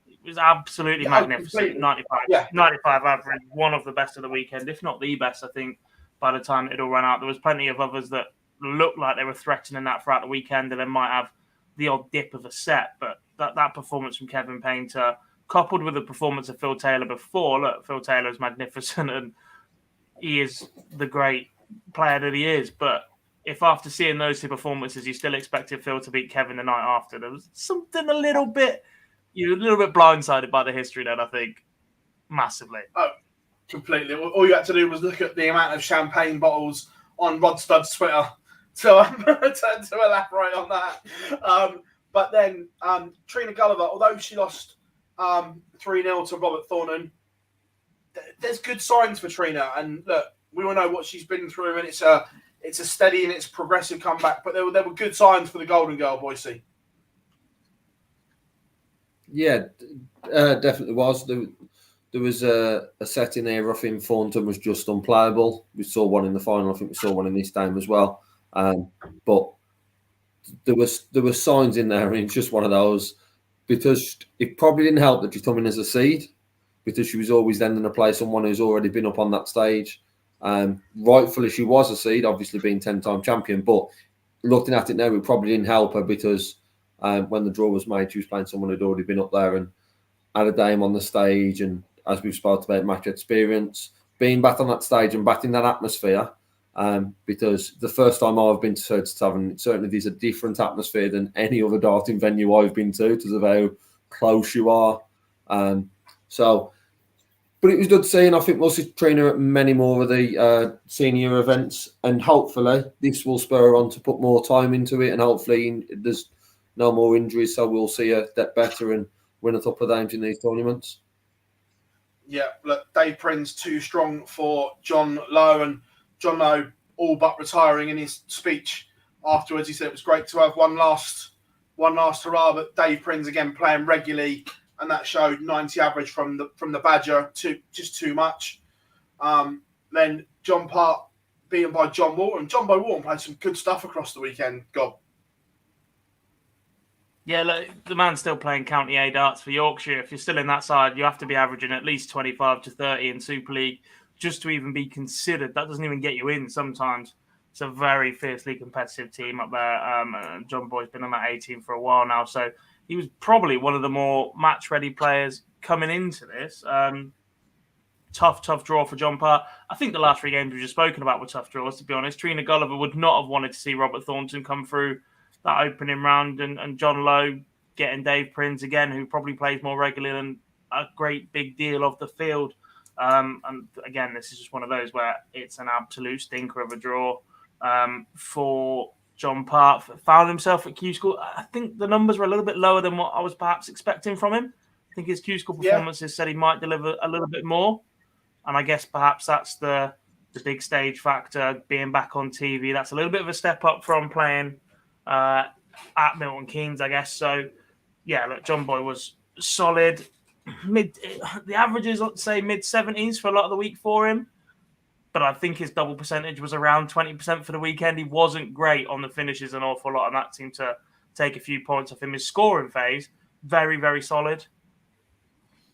It was absolutely magnificent. 95 average, one of the best of the weekend, if not the best, I think, by the time it all ran out. There was plenty of others that looked like they were threatening that throughout the weekend and then might have the odd dip of a set, but that performance from Kevin Painter, coupled with the performance of Phill Taylor before, look, Phill Taylor is magnificent and he is the great player that he is, but if after seeing those two performances you still expected Phill to beat Kevin the night after, there was something a little bit blindsided by the history then, I think, massively. Oh, completely. All you had to do was look at the amount of champagne bottles on Rod Studd's Twitter to elaborate on that. But then Trina Gulliver, although she lost 3-0 to Robert Thornton, there's good signs for Trina. And look, we all know what she's been through, and it's a steady and it's progressive comeback. But there were good signs for the Golden Girl, Boise. Yeah, definitely was. There was a set in there. I think Thornton was just unplayable. We saw one in the final. I think we saw one in this game as well. But there was signs in there, and it's just one of those, because it probably didn't help that she come in as a seed, because she was always then going to play someone who's already been up on that stage. Rightfully, she was a seed, obviously being 10-time champion. But looking at it now, it probably didn't help her, because when the draw was made, she was playing someone who'd already been up there and had a game on the stage. And as we've spoken about, match experience, being back on that stage and back in that atmosphere. Because the first time I've been to Third Tavern, certainly there's a different atmosphere than any other darting venue I've been to, because of how close you are. But it was good to see, and I think we'll see Trina at many more of the senior events, and hopefully this will spur her on to put more time into it, and hopefully there's no more injuries, so we'll see her get better and win a couple of games in these tournaments. Yeah, look, Dave Prince too strong for John Lowe, and John Lowe all but retiring in his speech afterwards. He said it was great to have one last hurrah, but Dave Prince again playing regularly, and that showed 90 average from the Badger, just too much. Then John Part beaten by John Walton. John Walton played some good stuff across the weekend. God. Yeah, look, the man's still playing County A darts for Yorkshire. If you're still in that side, you have to be averaging at least 25 to 30 in Super League just to even be considered. That doesn't even get you in sometimes. It's a very fiercely competitive team up there. John Boy's been on that A team for a while now, so he was probably one of the more match-ready players coming into this. Tough draw for John Part. I think the last three games we've just spoken about were tough draws, to be honest. Trina Gulliver would not have wanted to see Robert Thornton come through that opening round, and John Lowe getting Dave Prince again, who probably plays more regularly than a great big deal of the field. And again, this is just one of those where it's an absolute stinker of a draw for John Part. Found himself at Q School. I think the numbers were a little bit lower than what I was perhaps expecting from him. I think his Q School performances said he might deliver a little bit more. And I guess perhaps that's the big stage factor, being back on TV. That's a little bit of a step up from playing at Milton Keynes, I guess. So, yeah, look, John Boy was solid. The averages, let's say, mid-70s for a lot of the week for him. But I think his double percentage was around 20% for the weekend. He wasn't great on the finishes an awful lot, and that seemed to take a few points off him. His scoring phase, very, very solid.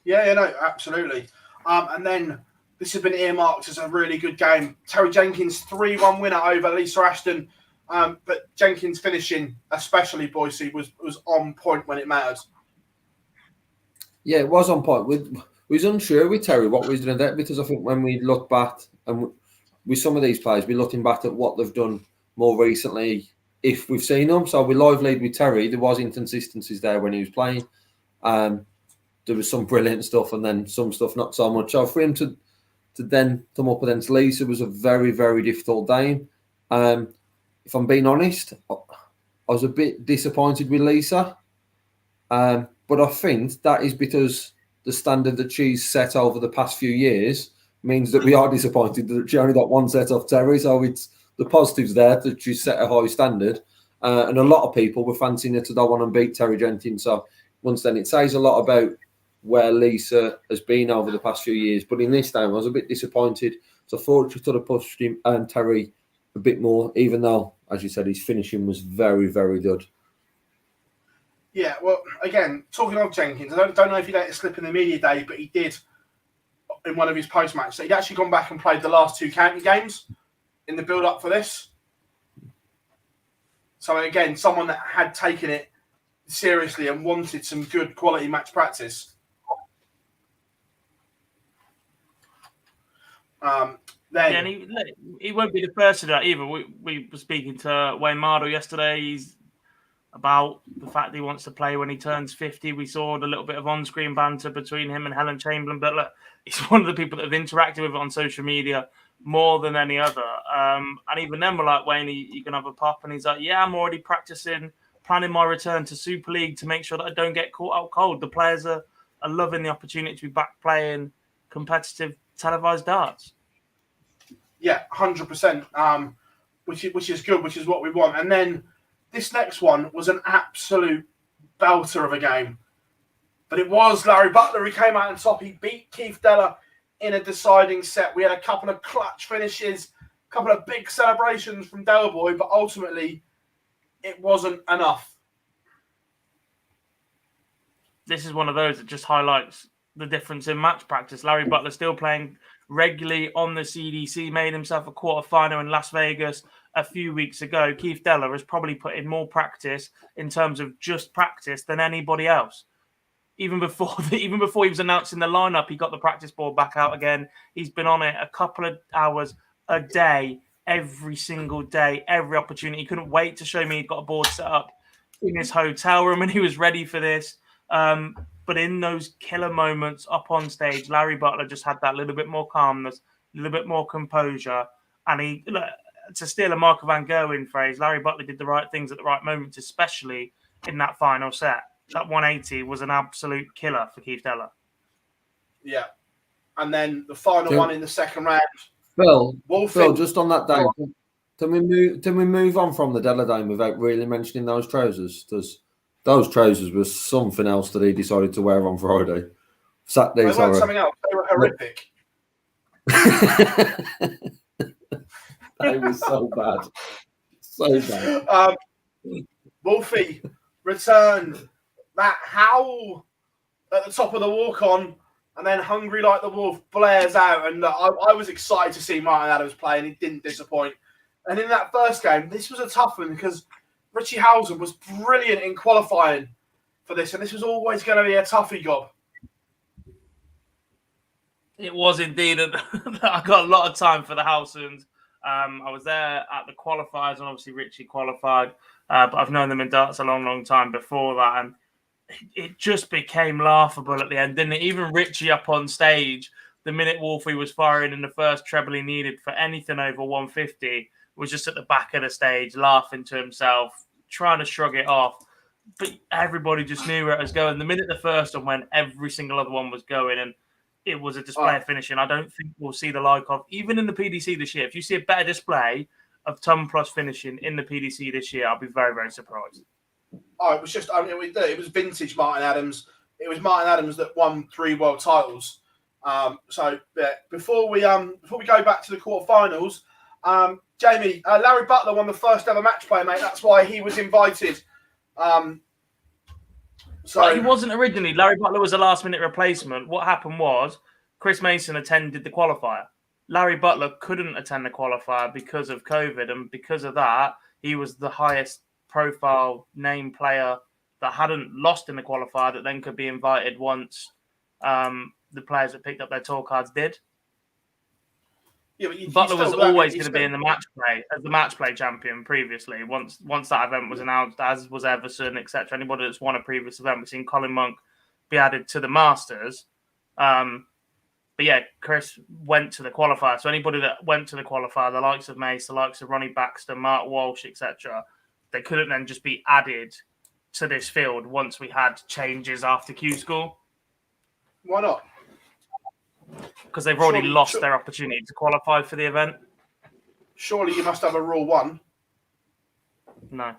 Yeah, no, absolutely. And then this has been earmarked as a really good game. Terry Jenkins, 3-1 winner over Lisa Ashton. But Jenkins finishing, especially Boise, was on point when it mattered. Yeah, it was on point. We was unsure with Terry what we was doing there, because I think when we look back, and with some of these players, we're looking back at what they've done more recently, if we've seen them. So we live lead with Terry. There was inconsistencies there when he was playing. There was some brilliant stuff, and then some stuff not so much. So for him to then come up against Lisa was a very, very difficult game. If I'm being honest, I was a bit disappointed with Lisa. But I think that is because the standard that she's set over the past few years means that we are disappointed that she only got one set off Terry. So it's the positives there that she's set a high standard. And a lot of people were fancying her to go on and beat Terry Jenkins. So once then, it says a lot about where Lisa has been over the past few years. But in this time, I was a bit disappointed. So I thought she could have pushed him and Terry a bit more, even though, as you said, his finishing was very, very good. Yeah, well, again, talking of Jenkins, I don't know if he let it slip in the media day, but he did in one of his post-match. So he'd actually gone back and played the last 2 county games in the build-up for this. So again, someone that had taken it seriously and wanted some good quality match practice. And he won't be the first to do that either. We were speaking to Wayne Mardle yesterday. He's about the fact that he wants to play when he turns 50. We saw a little bit of on-screen banter between him and Helen Chamberlain, but look, he's one of the people that have interacted with it on social media more than any other. And even then, we're like, Wayne, you can have a pop. And he's like, yeah, I'm already practicing, planning my return to Super League to make sure that I don't get caught out cold. The players are loving the opportunity to be back playing competitive televised darts. Yeah, 100%, which is good, which is what we want. And then this next one was an absolute belter of a game. But it was Larry Butler who came out on top. He beat Keith Della in a deciding set. We had a couple of clutch finishes, a couple of big celebrations from Della Boy, but ultimately it wasn't enough. This is one of those that just highlights the difference in match practice. Larry Butler still playing regularly on the CDC, made himself a quarterfinal in Las Vegas a few weeks ago. Keith Della has probably put in more practice in terms of just practice than anybody else. Even before he was announcing the lineup, he got the practice board back out again. He's been on it a couple of hours a day, every single day, every opportunity. He couldn't wait to show me he'd got a board set up in his hotel room and he was ready for this. But in those killer moments up on stage, Larry Butler just had that little bit more calmness, a little bit more composure. And to steal a Mark Van Gerwen phrase, Larry Butler did the right things at the right moments, especially in that final set. That 180 was an absolute killer for Keith Della. Yeah. And then the final one in the second round. Phill, just on that day, can we move on from the Della game without really mentioning those trousers? Those trousers were something else that he decided to wear on Friday. Saturday, they weren't something else. They were horrific. They were so bad. So bad. Wolfie returned that howl at the top of the walk-on, and then Hungry Like the Wolf blares out. And I was excited to see Martin Adams play, and he didn't disappoint. And in that first game, this was a tough one because Richie Hauser was brilliant in qualifying for this, and this was always going to be a toughie job. It was indeed. I got a lot of time for the Hausers. I was there at the qualifiers, and obviously Richie qualified, but I've known them in darts a long, long time before that, and it just became laughable at the end, didn't it? Even Richie up on stage, the minute Wolfie was firing in the first treble he needed for anything over 150, was just at the back of the stage, laughing to himself, trying to shrug it off. But everybody just knew where it was going. The minute the first one went, every single other one was going, and it was a display of finishing. I don't think we'll see the like of, even in the PDC this year. If you see a better display of ton plus finishing in the PDC this year, I'll be very, very surprised. Oh, it was just, it was vintage Martin Adams. It was Martin Adams that won 3 world titles. Before we go back to the quarterfinals, Jamie, Larry Butler won the first ever match play, mate. That's why he was invited. He wasn't originally. Larry Butler was a last-minute replacement. What happened was Chris Mason attended the qualifier. Larry Butler couldn't attend the qualifier because of COVID, and because of that, he was the highest profile name player that hadn't lost in the qualifier that then could be invited once the players that picked up their tour cards did. Yeah, but Butler was always going to be in the match play as the match play champion previously. Once that event was announced, as was Everson, etc. Anybody that's won a previous event, we've seen Colin Monk be added to the Masters. But yeah, Chris went to the qualifier. So anybody that went to the qualifier, the likes of Mace, the likes of Ronnie Baxter, Mark Walsh, etc., they couldn't then just be added to this field once we had changes after Q School. Why not? Because they've already lost their opportunity to qualify for the event. Surely you must have a rule 1. No.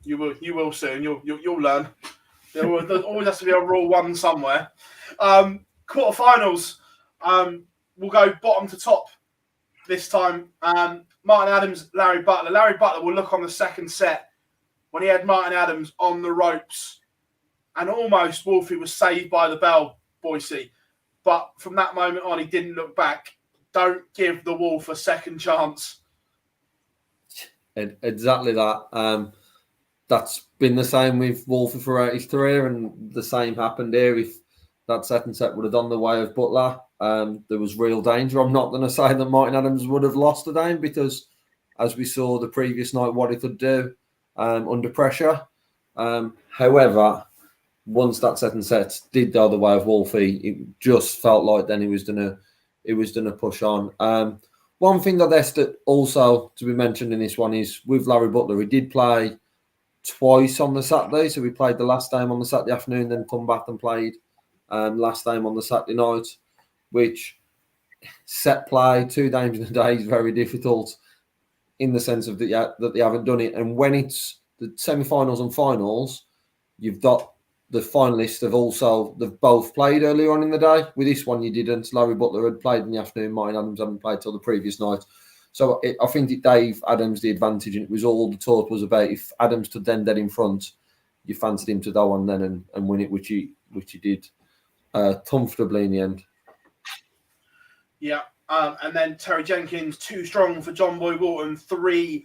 You will soon. You'll learn. There always has to be a rule 1 somewhere. Quarterfinals. We'll go bottom to top this time. Martin Adams, Larry Butler. Larry Butler will look on the second set when he had Martin Adams on the ropes, and almost Wolfie was saved by the bell, Boise. But from that moment on, he didn't look back. Don't give the Wolf a second chance. Exactly that. That's been the same with Wolfie throughout his career, and the same happened here. If that second set would have done the way of Butler, there was real danger. I'm not going to say that Martin Adams would have lost the game because, as we saw the previous night, what he could do under pressure. However, once that second set did go the way of Wolfie, it just felt like then he was gonna push on. One thing I guess that also to be mentioned in this one is with Larry Butler, he did play twice on the Saturday. So we played the last game on the Saturday afternoon, then come back and played last game on the Saturday night, which set play 2 games in a day is very difficult in the sense of that they haven't done it. And when it's the semi-finals and finals, you've got the finalists they've both played earlier on in the day. With this one, you didn't. Larry Butler had played in the afternoon. Martin Adams hadn't played till the previous night. So I think it gave Adams the advantage, and it was all the talk was about. If Adams stood then dead in front, you fancied him to go on then and win it, which he did comfortably in the end. Yeah, and then Terry Jenkins, 2 strong for John Boy Walton, 3-1.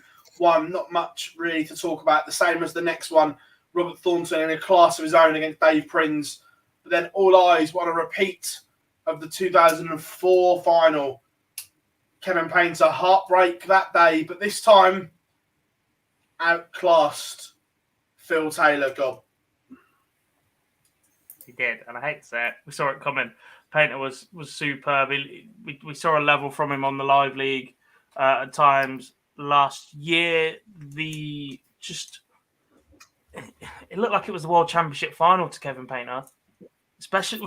Not much really to talk about. The same as the next one. Robert Thornton in a class of his own against Dave Prinz. But then all eyes want a repeat of the 2004 final. Kevin Painter, heartbreak that day, but this time outclassed Phill Taylor. God. He did, and I hate to say it. We saw it coming. Painter was superb. We saw a level from him on the live league at times last year. It looked like it was the World Championship final to Kevin Painter, especially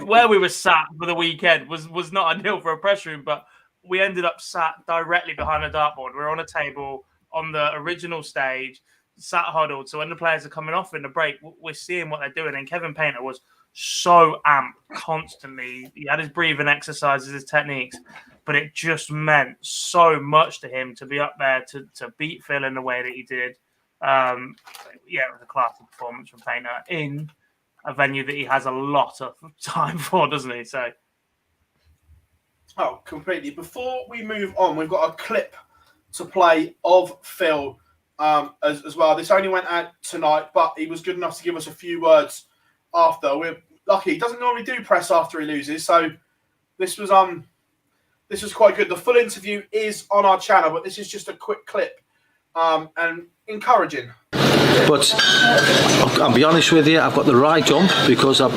where we were sat for the weekend was not ideal for a press room, but we ended up sat directly behind a dartboard. We were on a table on the original stage, sat huddled. So when the players are coming off in the break, we're seeing what they're doing. And Kevin Painter was so amped constantly. He had his breathing exercises, his techniques, but it just meant so much to him to be up there to beat Phill in the way that he did. It was a classy performance from Painter in a venue that he has a lot of time for, doesn't he? So, completely. Before we move on, we've got a clip to play of Phill as well. This only went out tonight, but he was good enough to give us a few words after. We're lucky. He doesn't normally do press after he loses, so this was quite good. The full interview is on our channel, but this is just a quick clip and encouraging. But I'll be honest with you, I've got the right jump because I've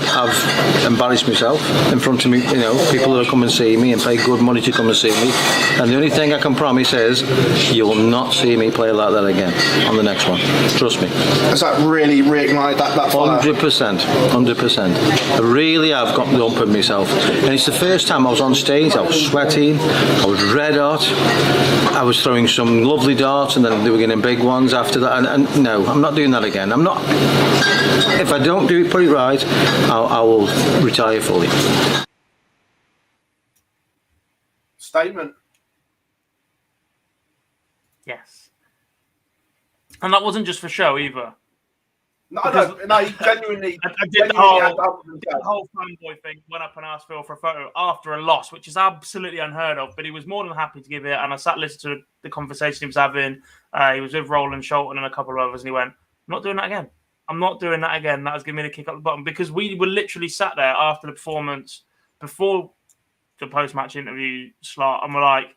embarrassed myself in front of me, people that come and see me and pay good money to come and see me. And the only thing I can promise is you will not see me play like that again on the next one. Trust me. Has that really reignited that fire? 100%. I really have got the hump in myself. And it's the first time I was on stage, I was sweating, I was red hot, I was throwing some lovely darts and then they were getting big ones after that. And no, I'm not doing that again. I'm not. If I don't do it, put it right, I will retire fully. Statement. Yes. And that wasn't just for show either. No, he genuinely. I did the whole fanboy thing. Went up and asked Phill for a photo after a loss, which is absolutely unheard of. But he was more than happy to give it. And I sat listening to the conversation he was having. He was with Roland Sholton and a couple of others, and he went, "I'm not doing that again. I'm not doing that again." That was giving me the kick up the bottom because we were literally sat there after the performance, before the post-match interview slot, and we're like,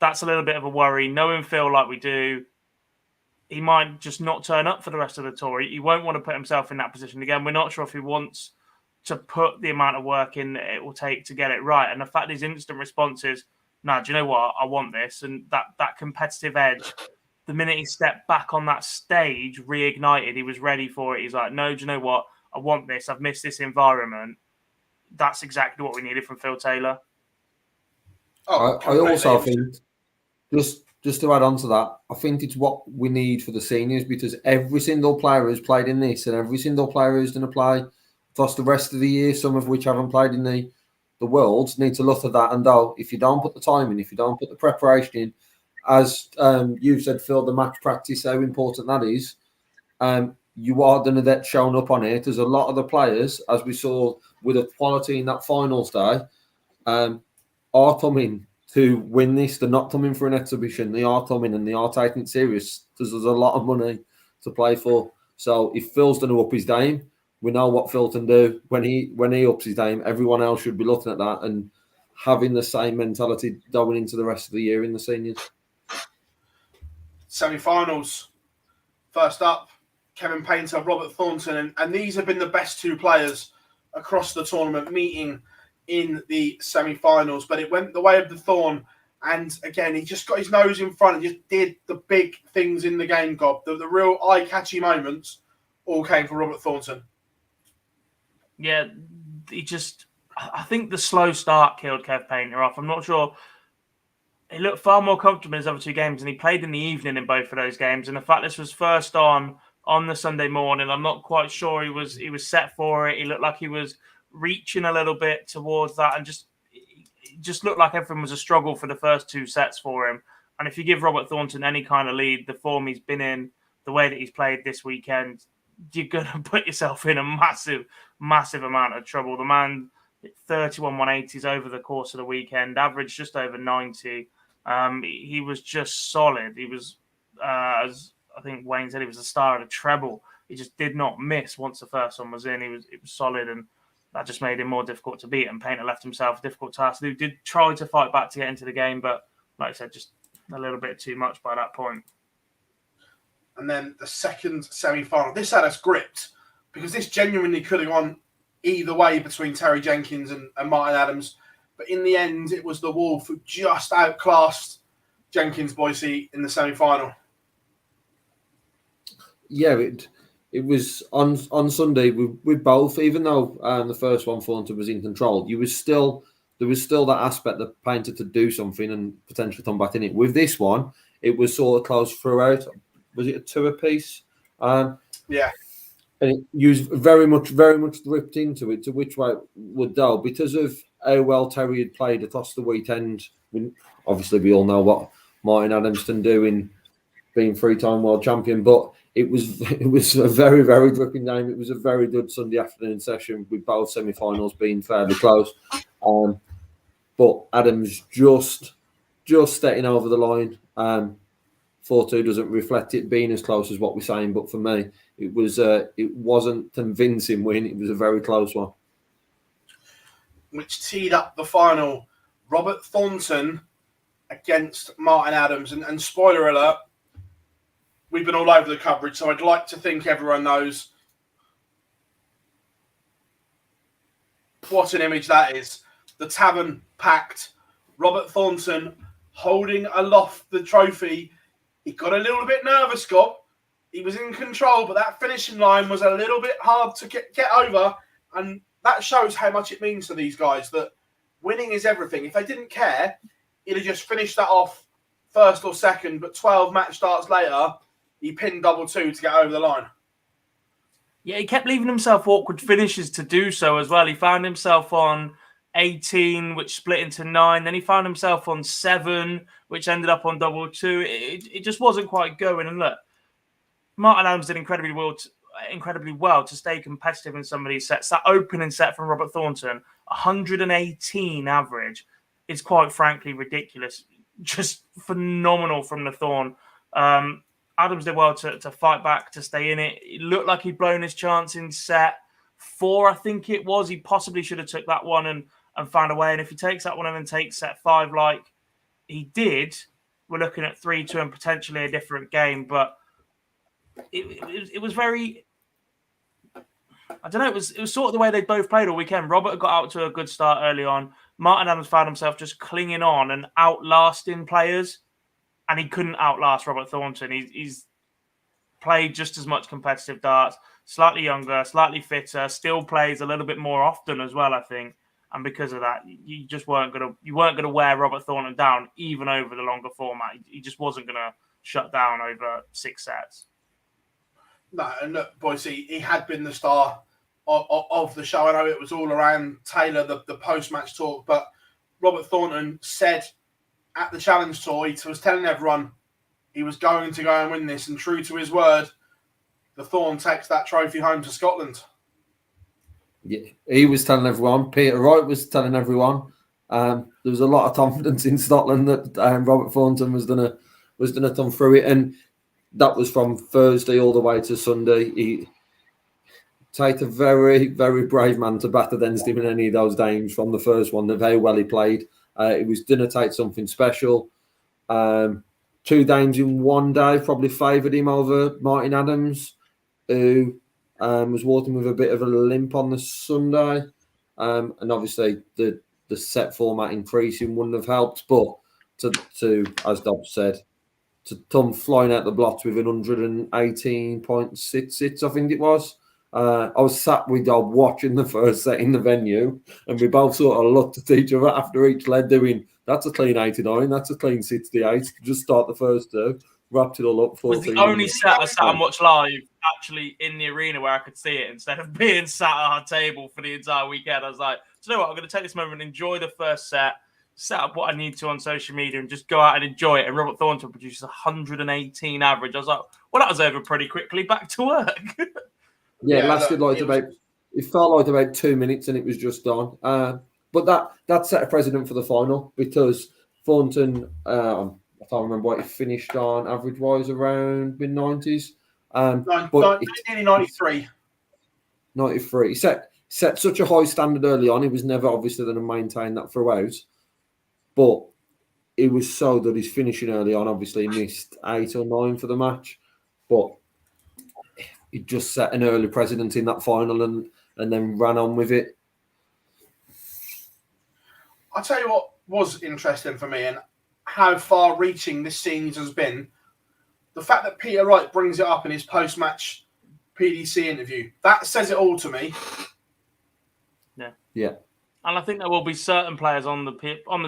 "That's a little bit of a worry." Knowing Phill like we do, he might just not turn up for the rest of the tour. He won't want to put himself in that position again. We're not sure if he wants to put the amount of work in that it will take to get it right. And the fact his instant response is, "No, do you know what? I want this." And that competitive edge, the minute he stepped back on that stage, reignited, he was ready for it. He's like, "No, do you know what? I want this. I've missed this environment." That's exactly what we needed from Phill Taylor. I also think, just to add on to that, I think it's what we need for the seniors because every single player who's played in this and every single player who's going to play across the rest of the year, some of which haven't played in the the world need to look at that and go, if you don't put the time in, if you don't put the preparation in, as you've said, Phill, the match practice, how important that is, you are going to get shown up on it. There's a lot of the players, as we saw with the quality in that finals day, are coming to win this. They're not coming for an exhibition. They are coming and they are taking it serious because there's a lot of money to play for. So if Phil's going to up his game, we know what Phill can do. When he ups his game, everyone else should be looking at that and having the same mentality going into the rest of the year in the seniors. Semi-finals. First up, Kevin Painter, Robert Thornton, and these have been the best two players across the tournament meeting in the semi-finals. But it went the way of the Thorn, and again, he just got his nose in front and just did the big things in the game, Gob. The real eye-catchy moments all came from Robert Thornton. Yeah, I think the slow start killed Kev Painter off. I'm not sure. He looked far more comfortable in his other two games, and he played in the evening in both of those games. And the fact this was first on the Sunday morning, I'm not quite sure he was set for it. He looked like he was reaching a little bit towards that, and it just looked like everything was a struggle for the first two sets for him. And if you give Robert Thornton any kind of lead, the form he's been in, the way that he's played this weekend, you're going to put yourself in a massive, massive amount of trouble. The man, 31 180s over the course of the weekend, averaged just over 90. He was just solid. He was, as I think Wayne said, he was the star of the treble. He just did not miss once the first one was in. It was solid, and that just made him more difficult to beat. And Painter left himself a difficult task. He did try to fight back to get into the game, but like I said, just a little bit too much by that point. And then the second semi-final. This had us gripped because this genuinely could have gone either way between Terry Jenkins and Martin Adams. But in the end, it was the Wolf who just outclassed Jenkins Boise in the semi-final. Yeah, it was on Sunday with both, even though the first one Thornton was in control, there was still that aspect that Painter to do something and potentially come back in it. With this one, it was sort of close throughout. Was it a two apiece? Yeah. And it was very much dripped into it to which way it would go because of how well Terry had played across the weekend. Obviously, we all know what Martin Adams can do in being three-time world champion, but it was a very, very dripping game. It was a very good Sunday afternoon session with both semi-finals being fairly close. But Adams just stepping over the line. 4-2 doesn't reflect it being as close as what we're saying, but for me, it wasn't convincing win. It was a very close one. Which teed up the final. Robert Thornton against Martin Adams. And spoiler alert, we've been all over the coverage, so I'd like to think everyone knows what an image that is. The tavern packed. Robert Thornton holding aloft the trophy. He got a little bit nervous, Gob. He was in control, but that finishing line was a little bit hard to get over. And that shows how much it means to these guys that winning is everything. If they didn't care, he'd have just finished that off first or second, but 12 match starts later, he pinned 2-2 to get over the line. Yeah, he kept leaving himself awkward finishes to do so as well. He found himself on 18, which split into 9. Then he found himself on 7, which ended up on 2-2. It just wasn't quite going. And look, Martin Adams did incredibly well to stay competitive in some of these sets. That opening set from Robert Thornton, 118 average, is quite frankly ridiculous. Just phenomenal from the Thorn. Adams did well to fight back, to stay in it. It looked like he'd blown his chance in set 4, I think it was. He possibly should have took that one and found a way. And if he takes that one and then takes set 5 like he did, we're looking at 3-2 and potentially a different game. But it was very... I don't know. It was sort of the way they both played all weekend. Robert got out to a good start early on. Martin Adams found himself just clinging on and outlasting players, and he couldn't outlast Robert Thornton. He's played just as much competitive darts, slightly younger, slightly fitter, still plays a little bit more often as well, I think. And because of that, you just weren't gonna wear Robert Thornton down even over the longer format. He just wasn't gonna shut down over 6 sets. No, and look, boys, he had been the star of the show. I know it was all around Taylor, the post-match talk, but Robert Thornton said at the Challenge Tour, he was telling everyone he was going to go and win this, and true to his word, the Thorn takes that trophy home to Scotland. Yeah, he was telling everyone. Peter Wright was telling everyone. There was a lot of confidence in Scotland that Robert Thornton was gonna come through it, and that was from Thursday all the way to Sunday. He takes a very, very brave man to batter against him in any of those games from the first one. The very well he played. It was going to take something special. 2 games in one day probably favoured him over Martin Adams, who was walking with a bit of a limp on the Sunday. And obviously the set format increasing wouldn't have helped. But to as Dob said, to come flying out the blocks with 118.66, I think it was. I was sat with Dob watching the first set in the venue, and we both sort of looked at each other after each lead doing, that's a clean 89, that's a clean 68. Just start the first 2, wrapped it all up. It was the only set I sat and watched live actually in the arena where I could see it instead of being sat at our table for the entire weekend. I was like, do you know what? I'm going to take this moment, enjoy the first set, set up what I need to on social media, and just go out and enjoy it. And Robert Thornton produces 118 average. I was like, well, that was over pretty quickly. Back to work. Yeah, it lasted it felt like about 2 minutes and it was just done. But that set a precedent for the final because Thornton, I can't remember what he finished on average-wise, around mid-90s. Nearly 93. 93. He set such a high standard early on. He was never obviously going to maintain that throughout. But it was so that his finishing early on, obviously he missed 8 or 9 for the match. But he just set an early precedent in that final and then ran on with it. I'll tell you what was interesting for me and how far-reaching this series has been. The fact that Peter Wright brings it up in his post-match PDC interview. That says it all to me. Yeah. And I think there will be certain players on the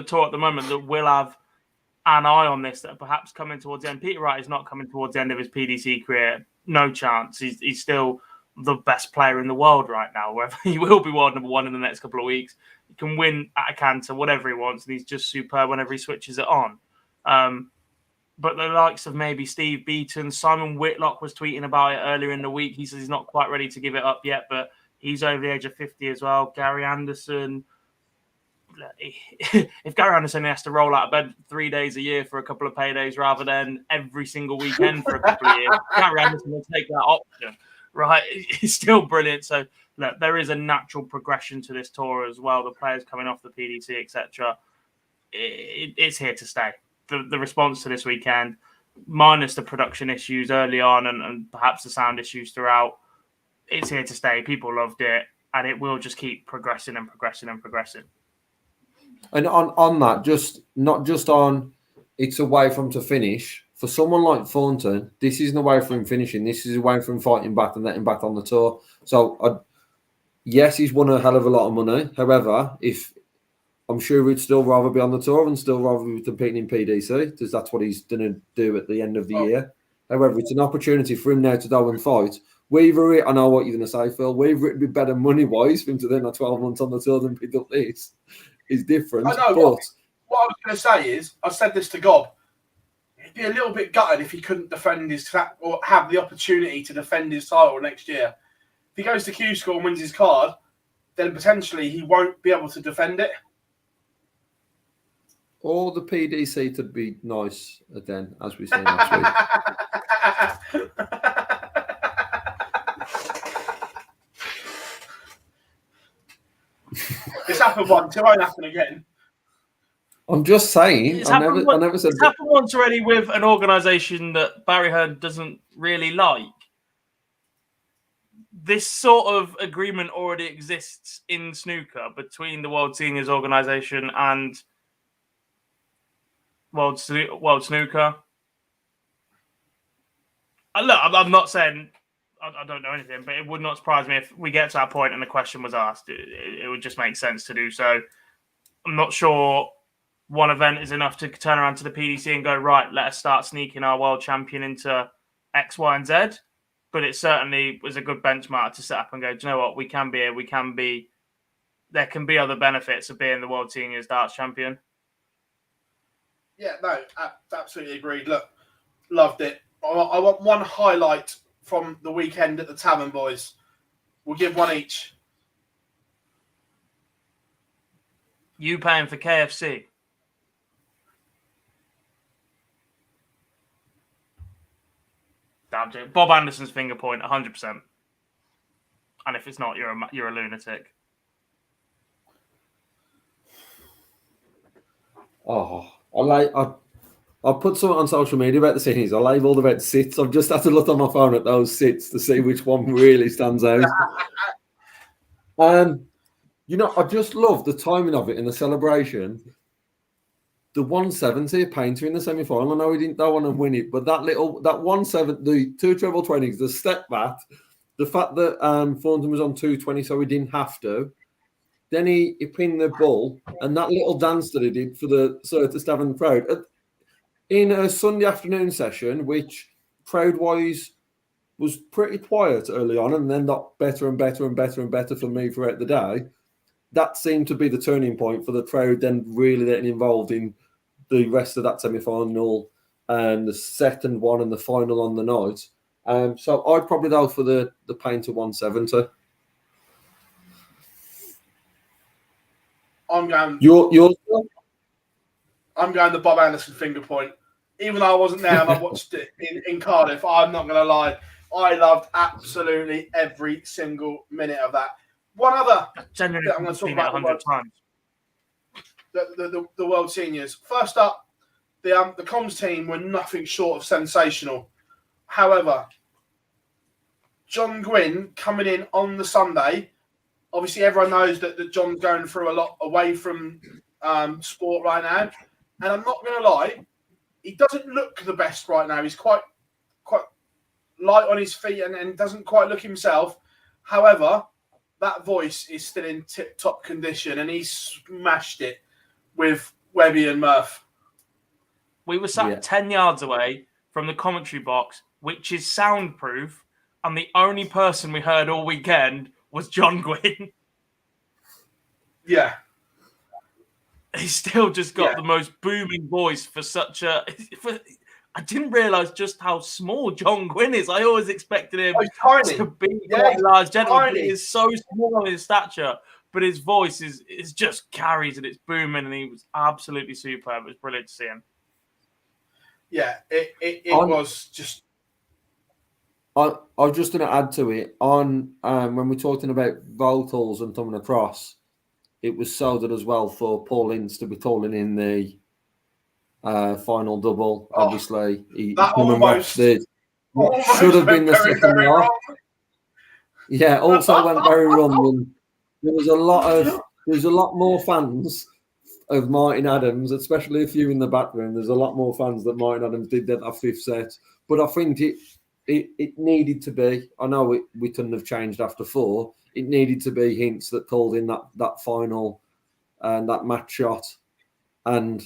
tour at the moment that will have an eye on this that are perhaps coming towards the end. Peter Wright is not coming towards the end of his PDC career. No chance. He's still the best player in the world right now. Wherever he will be world number 1 in the next couple of weeks. He can win at a canter, whatever he wants, and he's just superb whenever he switches it on. But the likes of maybe Steve Beaton, Simon Whitlock was tweeting about it earlier in the week. He says he's not quite ready to give it up yet, but he's over the age of 50 as well. Gary Anderson. If Gary Anderson has to roll out of bed 3 days a year for a couple of paydays rather than every single weekend for a couple of years, Gary Anderson will take that option, right? He's still brilliant. So look, there is a natural progression to this tour as well. The players coming off the PDC, etc. It's here to stay. The response to this weekend, minus the production issues early on and perhaps the sound issues throughout, it's here to stay. People loved it, and it will just keep progressing and progressing and progressing. And on that, not just on it's a way for him to finish. For someone like Thornton, this isn't a way for him finishing. This is a way for him fighting back and letting back on the tour. So, yes, he's won a hell of a lot of money. However, I'm sure he'd still rather be on the tour and still rather be competing in PDC because that's what he's going to do at the end of the year. However, it's an opportunity for him now to go and fight. I know what you're going to say, Phill. Whether it'd be better money-wise for him to then have 12 months on the tour than pick up this is different. I know, but what I was going to say is, I said this to Gob, he'd be a little bit gutted if he couldn't defend his or have the opportunity to defend his title next year. If he goes to Q School and wins his card, then potentially he won't be able to defend it. Or the PDC to be nice again, as we said last week. It's happened once, it won't happen again. I'm just saying. I never said it's happened once already with an organisation that Barry Hearn doesn't really like. This sort of agreement already exists in snooker between the World Seniors organisation and World Snooker. Look, I'm not saying I don't know anything, but it would not surprise me if we get to that point and the question was asked. It would just make sense to do so. I'm not sure one event is enough to turn around to the PDC and go, right, let us start sneaking our world champion into X, Y, and Z. but it certainly was a good benchmark to set up and go, do you know what? We can be here. We can be. There can be other benefits of being the World Seniors Darts champion. Yeah, no, absolutely agreed. Look, loved it. I want one highlight from the weekend at the Tavern, boys. We'll give one each. You paying for KFC? Damn it. Bob Anderson's finger point, 100%. And if it's not, you're a lunatic. Oh, I put something on social media about the seniors. I labelled about sits. I've just had to look on my phone at those sits to see which one really stands out. You know, I just love the timing of it in the celebration. The 170 Painter in the semi-final. I know he didn't want to win it, but that 170, the 2 treble 20s, the step back, the fact that Thornton was on 220, so he didn't have to. Then he pinned the ball, and that little dance that he did for the to Stavern crowd in a Sunday afternoon session, which crowd-wise was pretty quiet early on, and then got better and better and better and better for me throughout the day. That seemed to be the turning point for the crowd, then really getting involved in the rest of that semi-final and the second one and the final on the night. So I'd probably go for the Painter 170. I'm going. Yours? I'm going the Bob Anderson finger point. Even though I wasn't there and I watched it in Cardiff, I'm not going to lie. I loved absolutely every single minute of that. One other thing I'm going to talk about 100 times. The World Seniors. First up, the comms team were nothing short of sensational. However, John Gwynn coming in on the Sunday. Obviously, everyone knows that John's going through a lot away from sport right now. And I'm not going to lie, he doesn't look the best right now. He's quite light on his feet and doesn't quite look himself. However, that voice is still in tip-top condition, and he smashed it with Webby and Murph. We were sat 10 yards away from the commentary box, which is soundproof, and the only person we heard all weekend was John Gwynn. Yeah. He's still just got the most booming voice for such a... I didn't realise just how small John Gwynn is. I always expected him to be quite a large gentleman. He is so small in his stature, but his voice is just carries and it's booming, and he was absolutely superb. It was brilliant to see him. Yeah, it was just... I was just going to add to it on when we're talking about vocals and coming across, it was so good as well for Paul Ince to be calling in the final double. Obviously, he almost should have been the second half. Yeah, also went very wrong. There was a lot more fans of Martin Adams, especially a few in the background. There's a lot more fans that Martin Adams did that fifth set, but I think it needed to be. I know we couldn't have changed after 4. It needed to be Hints that called in that final and that match shot, and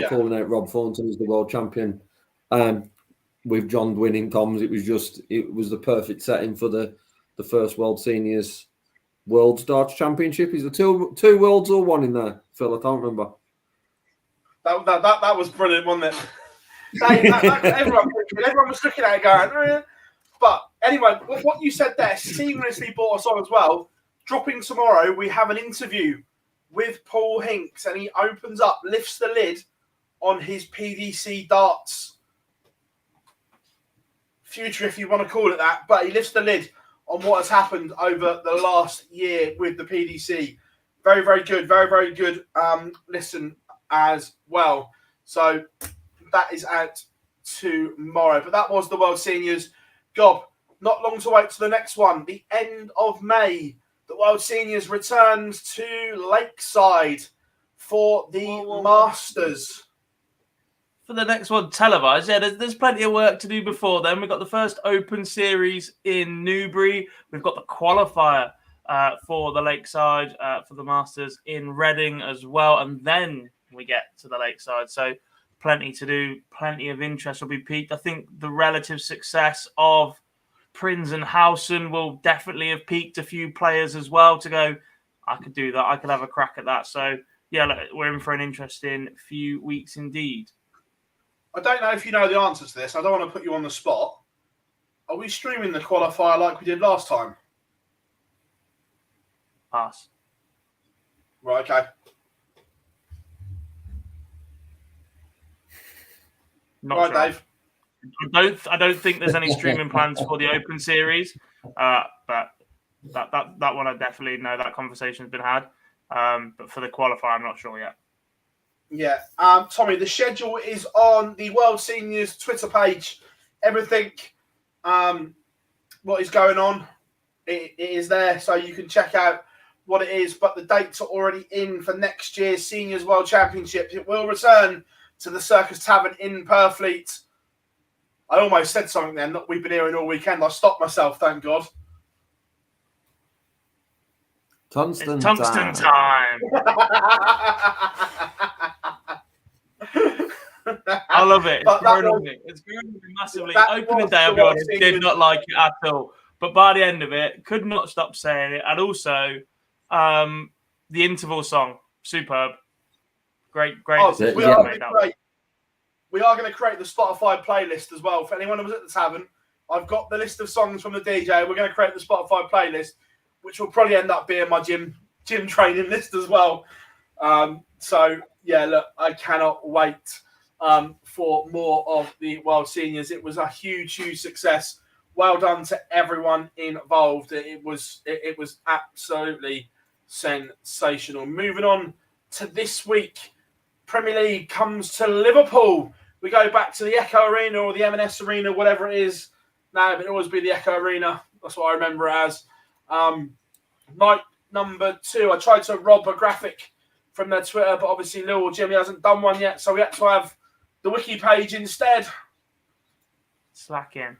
calling out Rob Thornton as the world champion. With John winning comms, it was the perfect setting for the first World Seniors World Darts Championship. Is the two worlds or one in there, Phill? I can't remember. That was brilliant, wasn't it? Everyone was looking at it going, but anyway, what you said there seamlessly brought us on as well. Dropping tomorrow, we have an interview with Paul Hinks, and he opens up, lifts the lid on his PDC darts future, if you want to call it that, but he lifts the lid on what has happened over the last year with the PDC. Very, very good. Very, very good listen as well. So that is out tomorrow. But that was the World Seniors. Gob, not long to wait to the next one. The end of May, the World Seniors returns to Lakeside for the Masters. For the next one, televised. Yeah, there's plenty of work to do before then. We've got the first Open Series in Newbury. We've got the qualifier for the Lakeside, for the Masters in Reading as well. And then we get to the Lakeside. So plenty to do, plenty of interest will be peaked. I think the relative success of Prinz and Hauser will definitely have piqued a few players as well to go, I could do that. I could have a crack at that. So, yeah, look, we're in for an interesting few weeks indeed. I don't know if you know the answers to this. I don't want to put you on the spot. Are we streaming the qualifier like we did last time? Pass. Right, okay. Not right, sure. Dave. I don't think there's any streaming plans for the Open Series, but that one I definitely know that conversation's been had. But for the qualifier, I'm not sure yet. Yeah, Tommy, the schedule is on the World Seniors Twitter page. Everything, what is going on, it is there, so you can check out what it is. But the dates are already in for next year's Seniors World Championships. It will return to the Circus Tavern in Purfleet. I almost said something then that we've been hearing all weekend. I stopped myself, thank God. Tungsten time. I love it. It's grown on me. It's grown on me massively. Opening day, I'll be honest, did not like it at all. But by the end of it, could not stop saying it. And also, the interval song, superb. Great. We are going to create the Spotify playlist as well. For anyone who was at the tavern, I've got the list of songs from the DJ. We're going to create the Spotify playlist, which will probably end up being my gym training list as well. So, yeah, look, I cannot wait for more of the World Seniors. It was a huge success. Well done to everyone involved. It was absolutely sensational. Moving on to this week, Premier League comes to Liverpool. We go back to the Echo Arena or the M&S Arena, whatever it is. Now it'll always be the Echo Arena. That's what I remember it as. Night number 2, I tried to rob a graphic from their Twitter, but obviously Lou or Jimmy hasn't done one yet, so we had to have the wiki page instead. Slacking.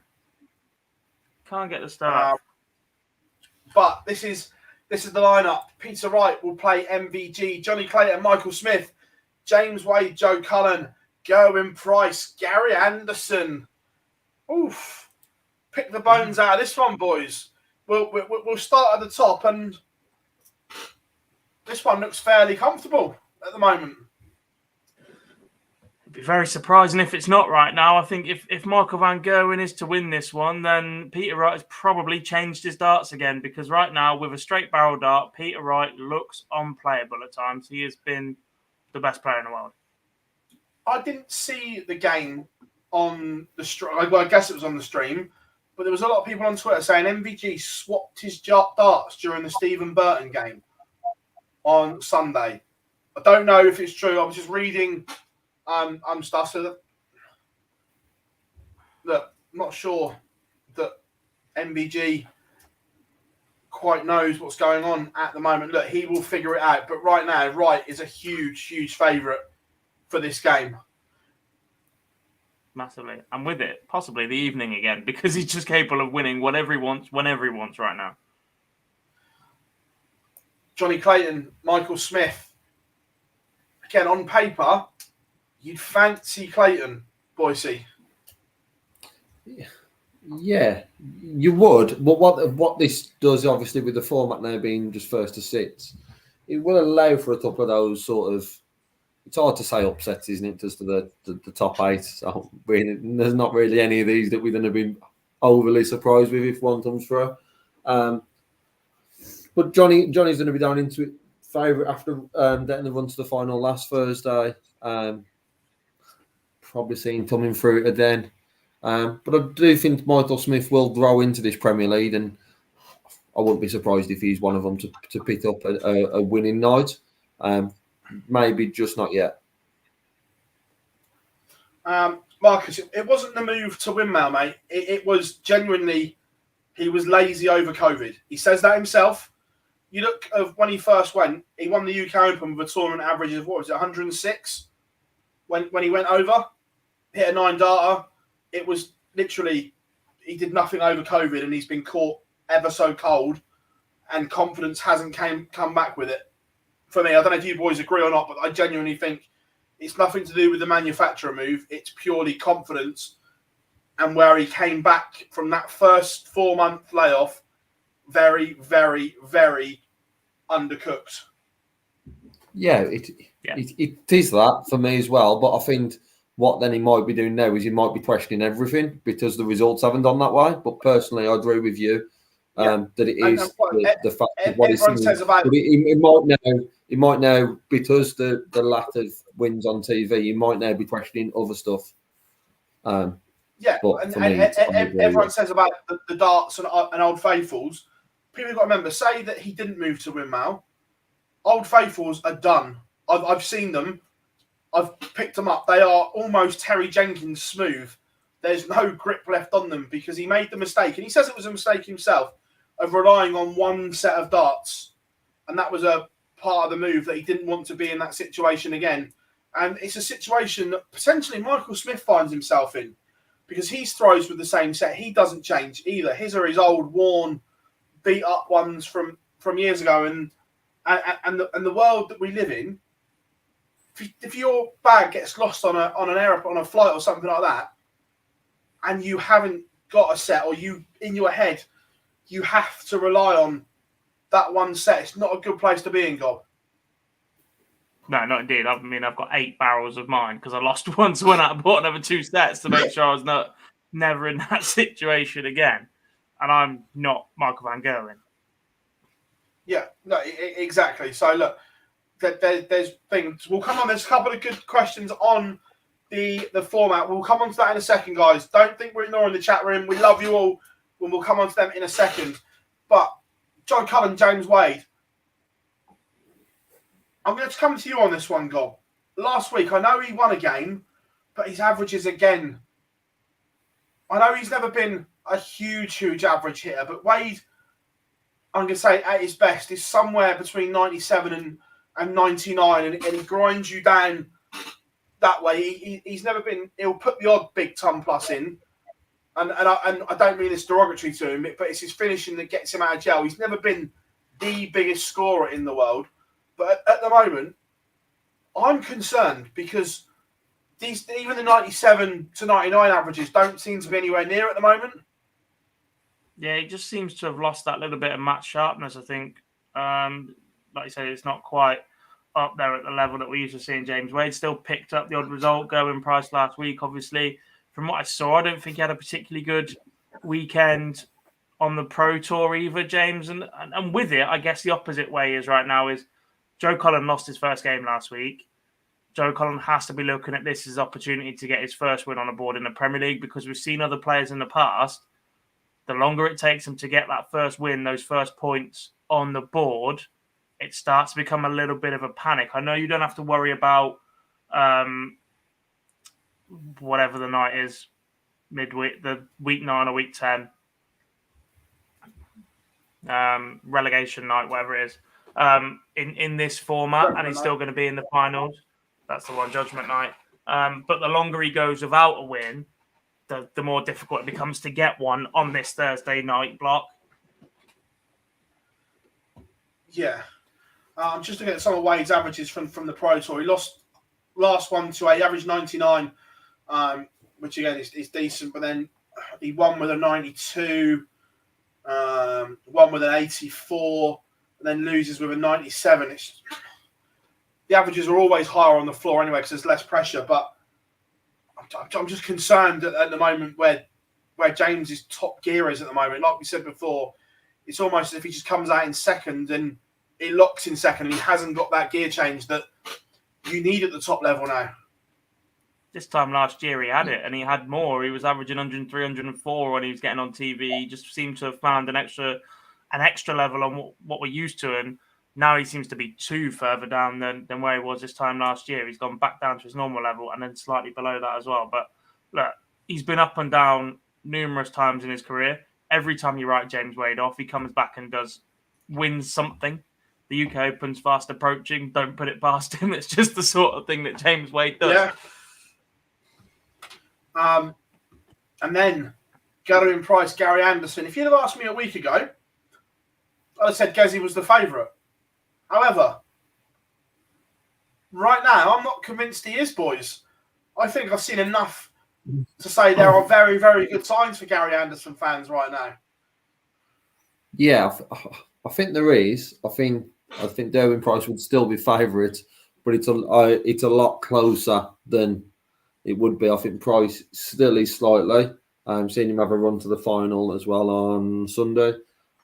Can't get the stuff. But this is the lineup. Peter Wright will play MVG. Johnny Clayton, Michael Smith, James Wade, Joe Cullen, Gerwen Price, Gary Anderson. Oof. Pick the bones out of this one, boys. We'll start at the top, and this one looks fairly comfortable at the moment. It'd be very surprising if it's not right now. I think if Michael van Gerwen is to win this one, then Peter Wright has probably changed his darts again, because right now, with a straight barrel dart, Peter Wright looks unplayable at times. He has been the best player in the world. I didn't see the game on the stream. Well, I guess it was on the stream, but there was a lot of people on Twitter saying MVG swapped his darts during the Stephen Burton game on Sunday. I don't know if it's true. I was just reading stuff. So look, I'm not sure that MVG quite knows what's going on at the moment. Look, he will figure it out. But right now, Wright is a huge favourite for this game. Massively. And with it, possibly the evening again, because he's just capable of winning whatever he wants, whenever he wants right now. Johnny Clayton, Michael Smith. Again, on paper, you'd fancy Clayton, Boise. Yeah, you would. But what this does, obviously, with the format now being just first to six, it will allow for a couple of those sort of, it's hard to say upsets, isn't it, just to the top 8. So really, there's not really any of these that we're going to be overly surprised with if one comes through. But Johnny's going to be down into it favourite after getting the run to the final last Thursday. Probably seeing coming through it then. But I do think Michael Smith will grow into this Premier League, and I wouldn't be surprised if he's one of them to pick up a winning night. Maybe just not yet. Marcus, it wasn't the move to windmill, mate. It was genuinely, he was lazy over COVID. He says that himself. You look of when he first went, he won the UK Open with a tournament average of, 106 when he went over, hit a 9-darter. It was literally, he did nothing over COVID, and he's been caught ever so cold, and confidence hasn't come back with it. For me, I don't know if you boys agree or not, but I genuinely think it's nothing to do with the manufacturer move. It's purely confidence and where he came back from that first 4-month layoff very, very, very undercooked. Yeah, it is that for me as well. But I think what then he might be doing now is he might be questioning everything because the results haven't gone that way. But personally, I agree with you that it is the fact of what he's saying. But he might now because the lack of wins on TV, he might now be questioning other stuff. But everyone says about the darts and Old Faithfuls. People have got to remember, say that he didn't move to Windmill. Old Faithfuls are done. I've seen them. I've picked them up. They are almost Terry Jenkins smooth. There's no grip left on them because he made the mistake, and he says it was a mistake himself, of relying on one set of darts. And that was a part of the move that he didn't want to be in that situation again. And it's a situation that potentially Michael Smith finds himself in because he throws with the same set. He doesn't change either. His are his old, worn, beat up ones from years ago. And the world that we live in, if your bag gets lost on an airport, on a flight or something like that, and you haven't got a set, or you in your head you have to rely on that one set, it's not a good place to be in, Gob. No, not indeed. I mean, I've got 8 barrels of mine because I lost one, so when I bought another 2 sets to make sure I was never in that situation again. And I'm not Michael van Gerwen. Yeah, no, exactly. So look, there's things. We'll come on. There's a couple of good questions on the format. We'll come on to that in a second, guys. Don't think we're ignoring the chat room. We love you all. We'll come on to them in a second. But John Cullen, James Wade, I'm going to come to you on this one, Gob. Last week, I know he won a game, but his averages again. I know he's never been a huge average hitter, but Wade, I'm going to say at his best, is somewhere between 97 and 99, and he grinds you down that way. He's never been. He'll put the odd big ton plus in, and I don't mean this derogatory to him, but it's his finishing that gets him out of jail. He's never been the biggest scorer in the world, but at the moment, I'm concerned because even the 97 to 99 averages don't seem to be anywhere near at the moment. Yeah, he just seems to have lost that little bit of match sharpness, I think. Like you said, it's not quite up there at the level that we used to see in James Wade. Still picked up the odd result, Gerwen Price last week, obviously. From what I saw, I don't think he had a particularly good weekend on the Pro Tour either, James. And with it, I guess the opposite way is right now is Joe Cullen lost his first game last week. Joe Cullen has to be looking at this as an opportunity to get his first win on the board in the Premier League because we've seen other players in the past. The longer it takes them to get that first win, those first points on the board, it starts to become a little bit of a panic. I know you don't have to worry about whatever the night is, midweek, the week 9 or week 10, relegation night, whatever it is, in this format, and he's still going to be in the finals. That's the one, Judgment Night. But the longer he goes without a win, the more difficult it becomes to get one on this Thursday night block. Yeah. I'm just looking at some of Wade's averages from the Pro Tour. He lost last one to he averaged 99, which again is decent, but then he won with a 92, won with an 84, and then loses with a 97. The averages are always higher on the floor anyway because there's less pressure, but I'm just concerned at the moment where James's top gear is at the moment. Like we said before, it's almost as if he just comes out in second and it locks in second and he hasn't got that gear change that you need at the top level now. This time last year he had it and he had more. He was averaging 103, 104 when he was getting on TV. He just seemed to have found an extra level on what we're used to, and now he seems to be 2 further down than where he was this time last year. He's gone back down to his normal level and then slightly below that as well. But look, he's been up and down numerous times in his career. Every time you write James Wade off, he comes back and wins something. The UK Open's fast approaching. Don't put it past him. It's just the sort of thing that James Wade does. Yeah. And then Gerwen Price, Gary Anderson. If you'd have asked me a week ago, I'd have said Gezi was the favourite. However, right now, I'm not convinced he is, boys. I think I've seen enough to say there are very, very good signs for Gary Anderson fans right now. Yeah, I think there is. I think Derwin Price would still be favourite, but it's a lot closer than it would be. I think Price still is slightly. I'm seeing him have a run to the final as well on Sunday.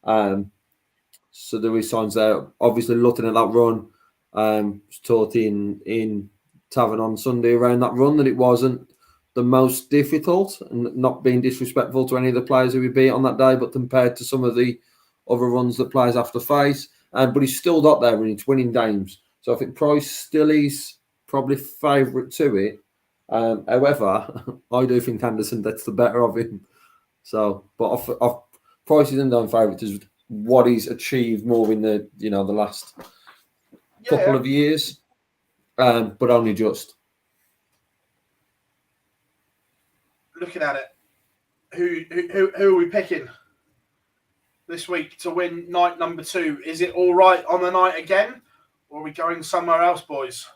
So there is signs there. Obviously, looking at that run, was taught in Tavern on Sunday around that run that it wasn't the most difficult, and not being disrespectful to any of the players who we beat on that day, but compared to some of the other runs that players have to face. But he's still got there and he's winning games. So I think Price still is probably favourite to it. However, I do think Anderson gets the better of him. So, but Price is in favourite is what he's achieved more in the the last couple of years, but only just. Looking at it, who are we picking this week to win night number 2? Is it all right on the night again, or are we going somewhere else, boys?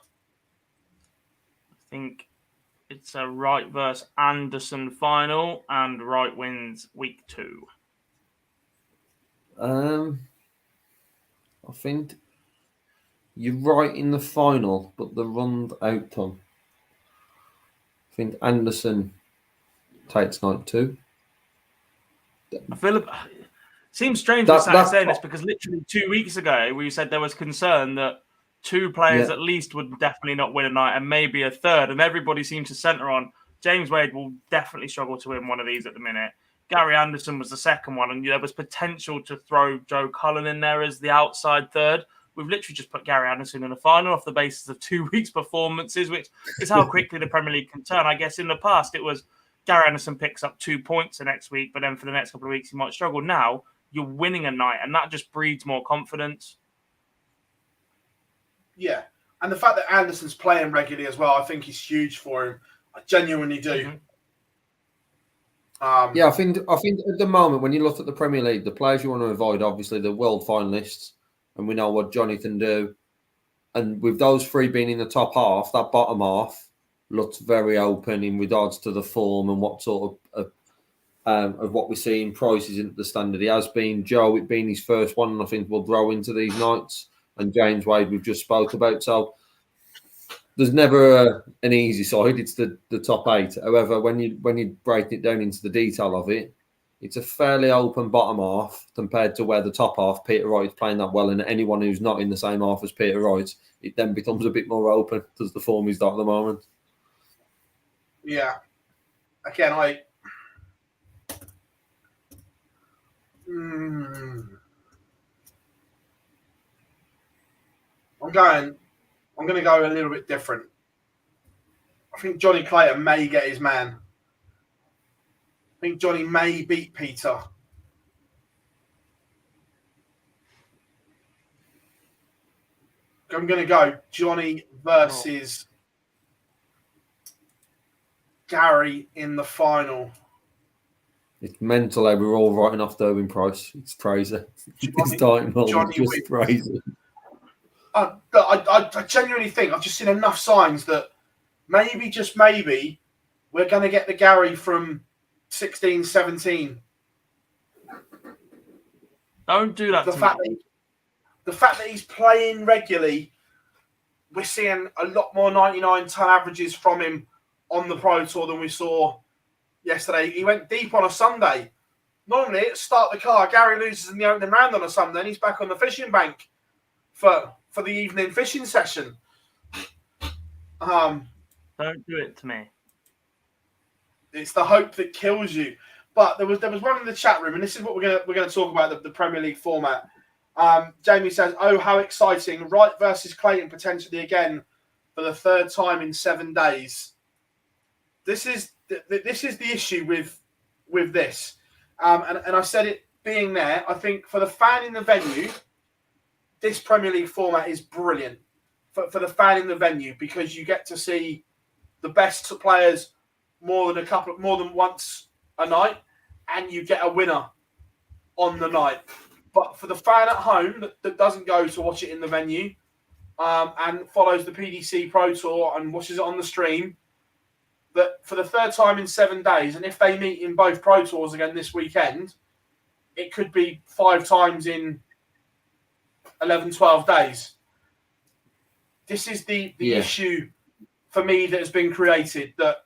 I think it's a Wright versus Anderson final, and Wright wins week 2. I think you're right in the final, but the run outcome. I think Anderson takes night 2. I feel it seems strange saying this, because literally 2 weeks ago we said there was concern that 2 players at least would definitely not win a night, and maybe a third, and everybody seems to centre on James Wade will definitely struggle to win one of these at the minute. Gary Anderson was the second one, and there was potential to throw Joe Cullen in there as the outside third. We've literally just put Gary Anderson in the final off the basis of 2 weeks' performances, which is how quickly the Premier League can turn. I guess in the past it was Gary Anderson picks up 2 points the next week, but then for the next couple of weeks he might struggle. Now you're winning a night, and that just breeds more confidence. Yeah, and the fact that Anderson's playing regularly as well, I think is huge for him. I genuinely do. Mm-hmm. I think at the moment, when you look at the Premier League, the players you want to avoid, obviously, the world finalists, and we know what Johnny can do. And with those 3 being in the top half, that bottom half looks very open in regards to the form and what sort of what we're seeing. Price isn't the standard he has been. Joe, it being his first one, and I think will grow into these nights. And James Wade, we've just spoke about. So there's never an easy side. It's the top 8. However, when you break it down into the detail of it, it's a fairly open bottom half compared to where the top half, Peter Wright, is playing that well, and anyone who's not in the same half as Peter Wright, it then becomes a bit more open because the form is got at the moment. Yeah. Again, I'm going to go a little bit different. I think Johnny Clayton may get his man. I think Johnny may beat Peter. I'm going to go Johnny versus Gary in the final. It's mental how we're all writing off Derwin Price. It's crazy. Johnny just crazy. I genuinely think I've just seen enough signs that maybe, just maybe, we're going to get the Gary from 16, 17. Don't do that. The fact that he's playing regularly, we're seeing a lot more 99 ton averages from him on the Pro Tour than we saw yesterday. He went deep on a Sunday. Normally, at start the car, Gary loses in the opening round on a Sunday, and he's back on the fishing bank for the evening fishing session. Don't do it to me. It's the hope that kills you. But there was one in the chat room, and this is what we're gonna talk about, the Premier League format. Jamie says, "Oh, how exciting! Wright versus Clayton potentially again for the 3rd time in 7 days." This is the issue with this, and I said it being there. I think for the fan in the venue, this Premier League format is brilliant for the fan in the venue, because you get to see the best players more than once a night, and you get a winner on the night. But for the fan at home that doesn't go to watch it in the venue and follows the PDC Pro Tour and watches it on the stream, that for the third time in 7 days, and if they meet in both Pro Tours again this weekend, it could be 5 times in 11, 12 days. This is the issue for me that has been created, that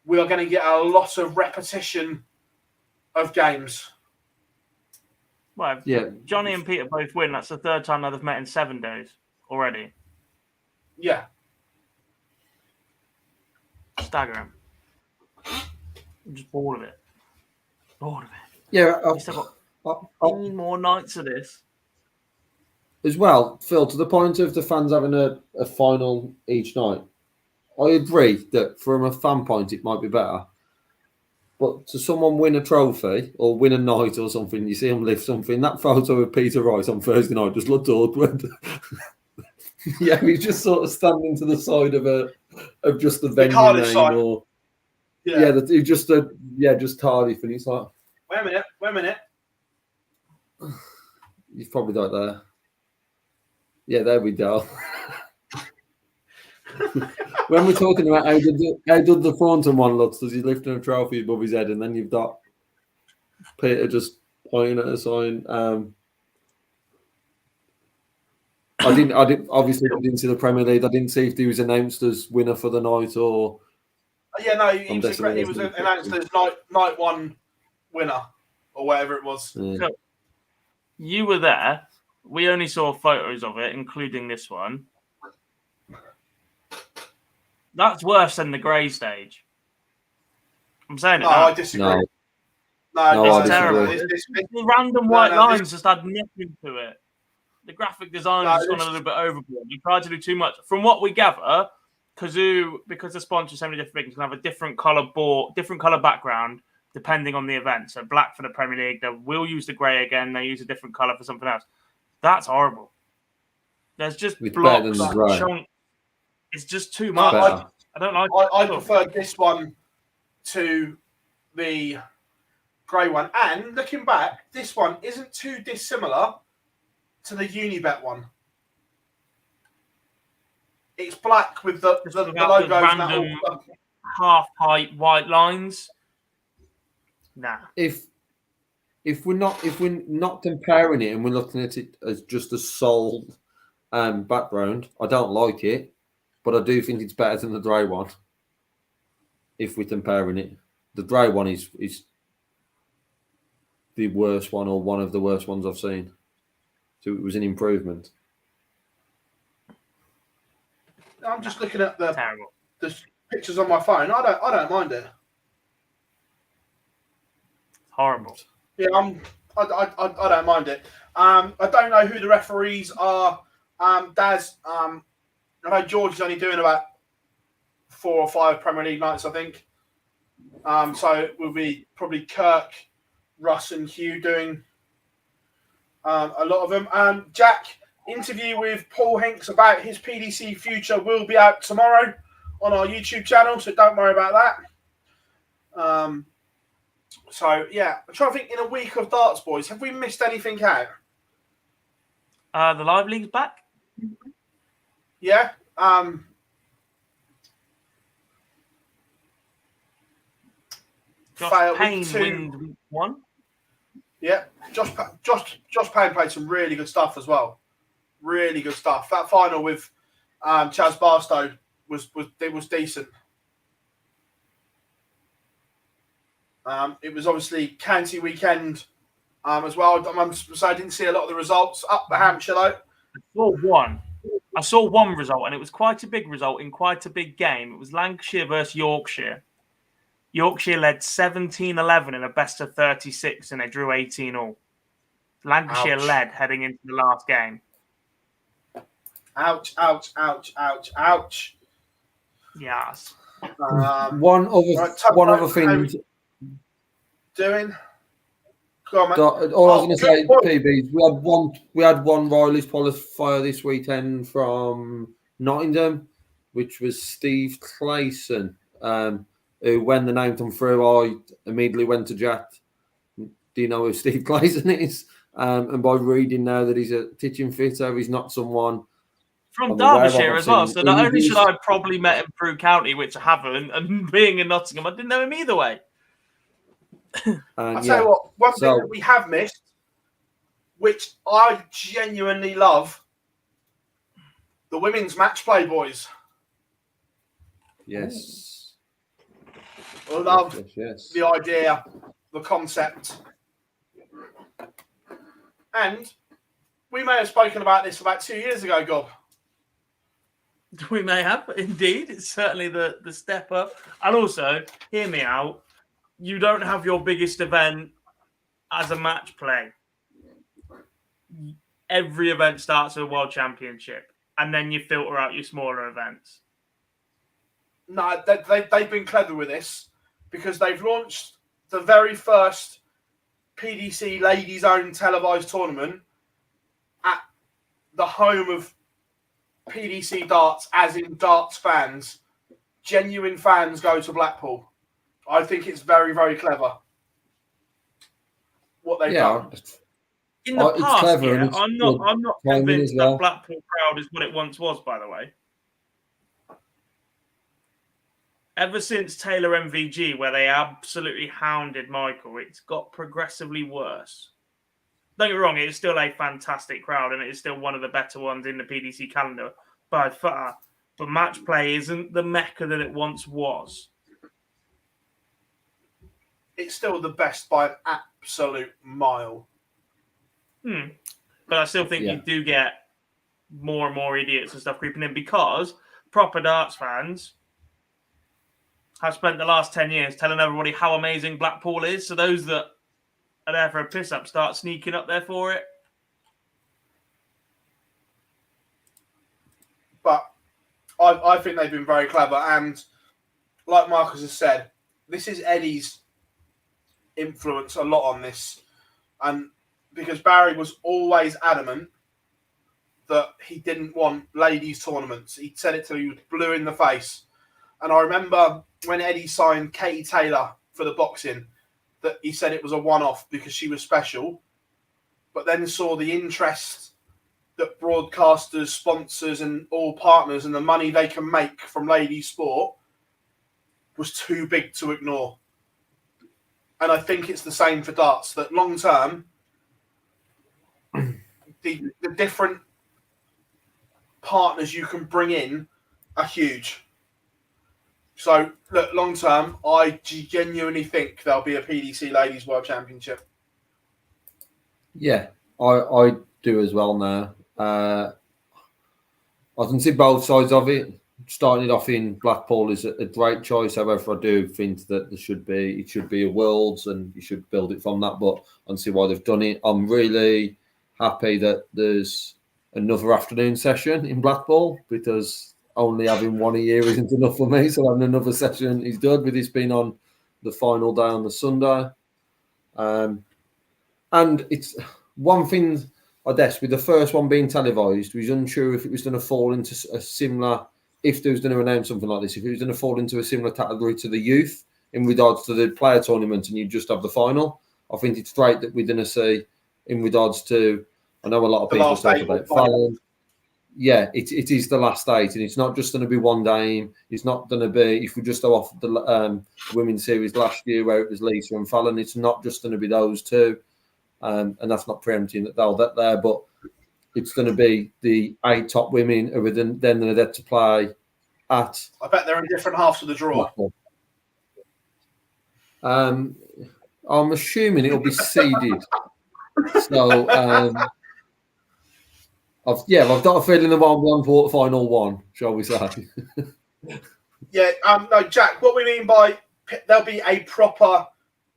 we are going to get a lot of repetition of games. Well, Johnny and Peter both win. That's the third time that they've met in 7 days already. Yeah. Staggering. I'm just bored of it. Bored of it. Yeah. I've still got 3 more nights of this. As well, Phil, to the point of the fans having a final each night, I agree that from a fan point it might be better. But to someone win a trophy or win a night or something, you see them lift something, that photo of Peter Wright on Thursday night just looked awkward. Yeah, he's just sort of standing to the side of just the venue name side. or just tardy for. It's like, wait a minute. You've probably got there. Yeah, there we go. When we're talking about how good the Thornton one looks, does he lifting a trophy above his head, and then you've got Peter just pointing at a sign. I didn't see the Premier League. I didn't see if he was announced as winner for the night or. Yeah, no, he was announced as night one winner or whatever it was. Yeah. So, you were there. We only saw photos of it, including this one. That's worse than the grey stage. I'm saying it. No, I disagree. No, it's terrible. The random white lines just had nothing to it. The graphic design has gone a little bit overboard. You tried to do too much. From what we gather, Kazoo, because the sponsor so many different things, can have a different colour board, different colour background depending on the event. So black for the Premier League, they will use the grey again. They use a different colour for something else. That's horrible. There's just blocks, chunks. It's just too much. I don't like it. I preferred this one to the grey one. And looking back, this one isn't too dissimilar to the Unibet one. It's black with the logos. Random half-height white lines. Nah. If we're not comparing it and we're looking at it as just a sole background, I don't like it, but I do think it's better than the grey one. If we're comparing it, the grey one is the worst one or one of the worst ones I've seen. So it was an improvement. I'm just looking at the pictures on my phone. I don't mind it. Horrible. Yeah, I don't mind it. I don't know who the referees are. Daz, I know George is only doing about 4 or 5 Premier League nights, I think. So it will be probably Kirk, Russ, and Hugh doing a lot of them. Jack, interview with Paul Hinks about his PDC future will be out tomorrow on our YouTube channel, so don't worry about that. So, yeah, I'm trying to think in a week of darts, boys. Have we missed anything out? The Live League's back? Yeah. Josh Payne wins week 1. Yeah. Josh Payne played some really good stuff as well. Really good stuff. That final with Chaz Barstow was decent. It was obviously county weekend as well. So I didn't see a lot of the results. Up the Hampshire though. I saw one result, and it was quite a big result in quite a big game. It was Lancashire versus Yorkshire. Yorkshire led 17-11 in a best of 36, and they drew 18-all. Lancashire led heading into the last game. Ouch, ouch, ouch, ouch, ouch. Yes. One other thing. Doing? Go on, man. All I was going to say, PBs, we had one Riley's qualifier this weekend from Nottingham, which was Steve Clayton, who, when the name came through, I immediately went to Jack. Do you know who Steve Clayton is? And by reading now that he's a teaching fitter, he's not someone from I'm aware of, Derbyshire I've as well. seen So not only should interviews. I have probably met him through county, which I haven't, and being in Nottingham, I didn't know him either way. I'll tell you what, one thing that we have missed, which I genuinely love, the women's match play, boys. Yes. I love Yes. the idea, the concept. And we may have spoken about this about 2 years ago, Gob. We may have, indeed. It's certainly the step up. And also, hear me out, you don't have your biggest event as a match play. Every event starts with a world championship, and then you filter out your smaller events. No, they've been clever with this because they've launched the very first PDC ladies-owned televised tournament at the home of PDC darts, as in darts fans. Genuine fans go to Blackpool. I think it's very, very clever what they've done. In the it's past, clever, yeah, and it's I'm not timing convinced as well. that Blackpool crowd is what it once was, by the way. Ever since Taylor Mvg, where they absolutely hounded Michael, it's got progressively worse. Don't get me wrong, it is still a fantastic crowd, and it is still one of the better ones in the PDC calendar by far. But match play isn't the mecca that it once was. It's still the best by an absolute mile. But I still think you do get more and more idiots and stuff creeping in because proper darts fans have spent the last 10 years telling everybody how amazing Blackpool is. So those that are there for a piss-up start sneaking up there for it. But I think they've been very clever. And like Marcus has said, this is Eddie's influence a lot on this. And because Barry was always adamant that he didn't want ladies' tournaments. He said it till he was blue in the face. And I remember when Eddie signed Katie Taylor for the boxing, that he said it was a one-off because she was special, but then saw the interest that broadcasters, sponsors, and all partners and the money they can make from ladies' sport was too big to ignore. And I think it's the same for darts, that long-term, the different partners you can bring in are huge. So, look, long term, I genuinely think there'll be a PDC Ladies World Championship. Yeah, I do as well now. I can see both sides of it. Starting it off in Blackpool is a great choice. However, I do think that it should be a Worlds and you should build it from that. But I can see why they've done it. I'm really happy that there's another afternoon session in Blackpool because only having one a year isn't enough for me. So having another session is good, with this being on the final day on the Sunday. And it's one thing, I guess, with the first one being televised, we was unsure if it was going to fall into a similar, if they was going to announce something like this, if it was going to fall into a similar category to the youth in regards to the player tournament and you just have the final. I think it's great that we're going to see in regards to, I know a lot of people talk about Fallon. Yeah, it is the last 8, and it's not just going to be one game. It's not going to be, if we just go off the women's series last year where it was Lisa and Fallon, it's not just going to be those two, and that's not preempting that they'll get there, but it's going to be the 8 top women who are then they're there to play at. I bet they're in different halves of the draw. I'm assuming it'll be seeded. So, I've got a feeling there won't be one quarter-final one, shall we say? Yeah, no, Jack, what we mean by there'll be a proper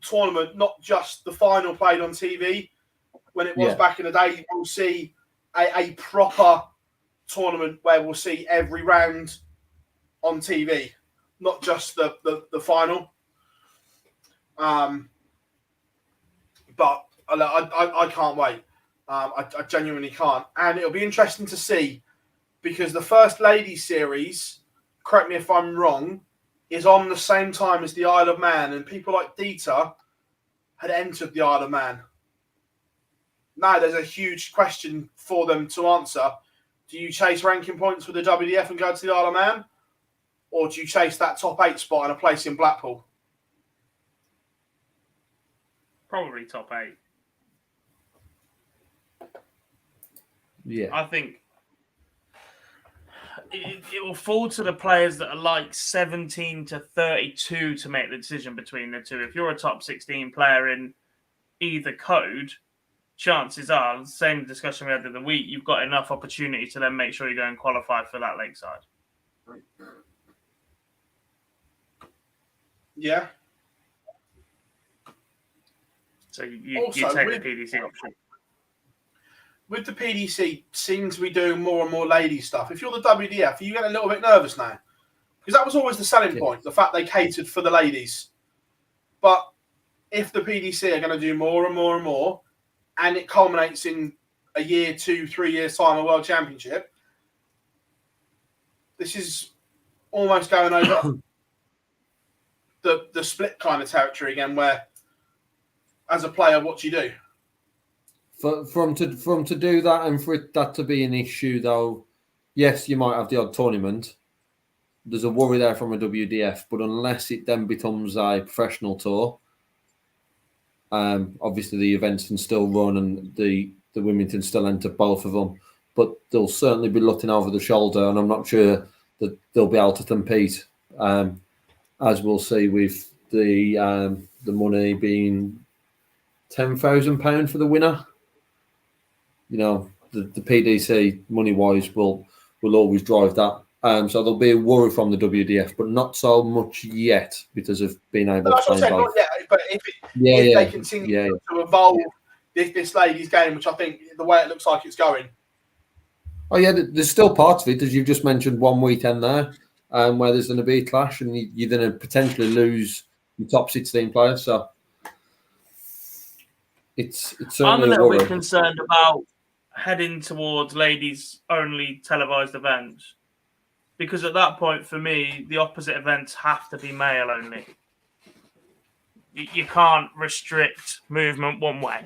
tournament, not just the final played on TV. When it was back in the day, we'll see a proper tournament where we'll see every round on TV, not just the final. But I can't wait. I genuinely can't. And it'll be interesting to see because the first ladies series, correct me if I'm wrong, is on the same time as the Isle of Man, and people like Dieter had entered the Isle of Man. Now there's a huge question for them to answer. Do you chase ranking points with the WDF and go to the Isle of Man? Or do you chase that top 8 spot and a place in Blackpool? Probably top 8. Yeah. I think it will fall to the players that are like 17 to 32 to make the decision between the two. If you're a top 16 player in either code, chances are, same discussion we had the other week, you've got enough opportunity to then make sure you go and qualify for that Lakeside. Yeah. So you take the PDC option. With the PDC, seems to be doing more and more lady stuff. If you're the WDF, are you getting a little bit nervous now? Because that was always the selling point, the fact they catered for the ladies. But if the PDC are going to do more and more and more, and it culminates in a year, 2, 3 years' time, a world championship, this is almost going over the split kind of territory again, where as a player, what do you do? From to do that and for that to be an issue, though, yes, you might have the odd tournament. There's a worry there from a WDF, but unless it then becomes a professional tour, obviously the events can still run and the women can still enter both of them, but they'll certainly be looking over the shoulder, and I'm not sure that they'll be able to compete, as we'll see with the money being £10,000 for the winner. You know, the PDC money-wise will always drive that. So there'll be a worry from the WDF, but not so much yet because of being able to play both. But if they continue to evolve this ladies' game, which I think the way it looks like it's going. Oh, yeah, there's still parts of it, as you've just mentioned, one weekend there, where there's going to be a clash and you're going to potentially lose your top 16 players. So it's certainly I'm a little worry. bit concerned about heading towards ladies-only televised events, because at that point, for me, the opposite events have to be male only. You can't restrict movement one way.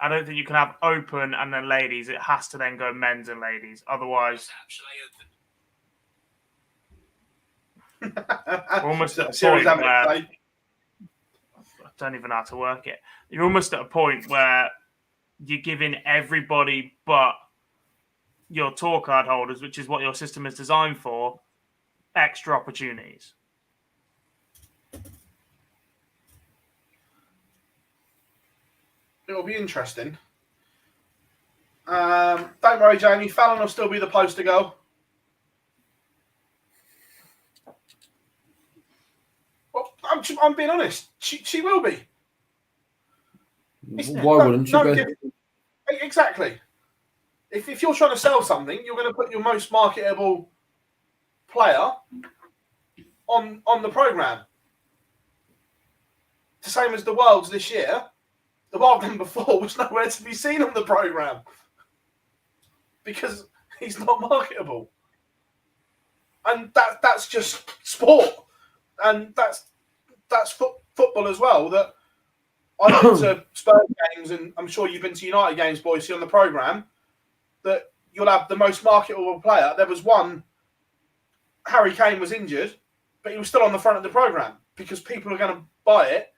I don't think you can have open and then ladies. It has to then go men's and ladies. Otherwise, we're almost at a point where I don't even know how to work it. You're almost at a point where you're giving everybody but your tour card holders, which is what your system is designed for, extra opportunities. It'll be interesting. Don't worry, Jamie. Fallon will still be the poster girl. Well, I'm being honest. She will be. Why wouldn't she be? Exactly. If you're trying to sell something, you're going to put your most marketable player on the programme. The same as the Worlds this year. The Wild number 4 was nowhere to be seen on the programme because he's not marketable. And that's just sport. And that's football as well. That I've been to Spurs games, and I'm sure you've been to United games, Boise, on the programme, that you'll have the most marketable player. There was one, Harry Kane was injured, but he was still on the front of the programme because people are going to buy it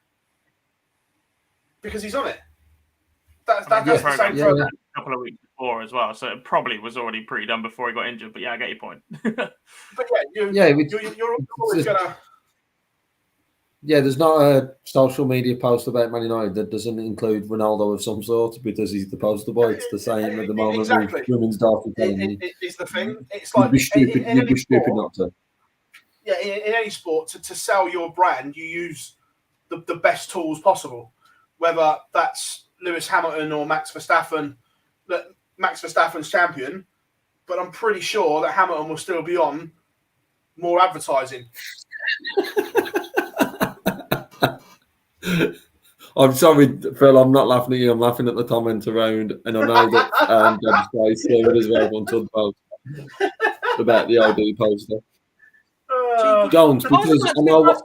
because he's on it. That's the same program. A couple of weeks before as well, so it probably was already pre-done before he got injured. But yeah, I get your point. But you're always gonna. Yeah, there's not a social media post about Man United that doesn't include Ronaldo of some sort because he's the poster boy. It's the same at the moment. Exactly. With women's darts. It's the thing. It's like you'd be stupid not to. Yeah, in any sport, to sell your brand, you use the best tools possible. Whether that's Lewis Hamilton or Max Verstappen, that Max Verstappen's champion, but I'm pretty sure that Hamilton will still be on more advertising. I'm sorry, Phil, I'm not laughing at you. I'm laughing at the comment around, and I know that Deb's guys here as well on Tudboat about the ID poster. Jones, because I know what.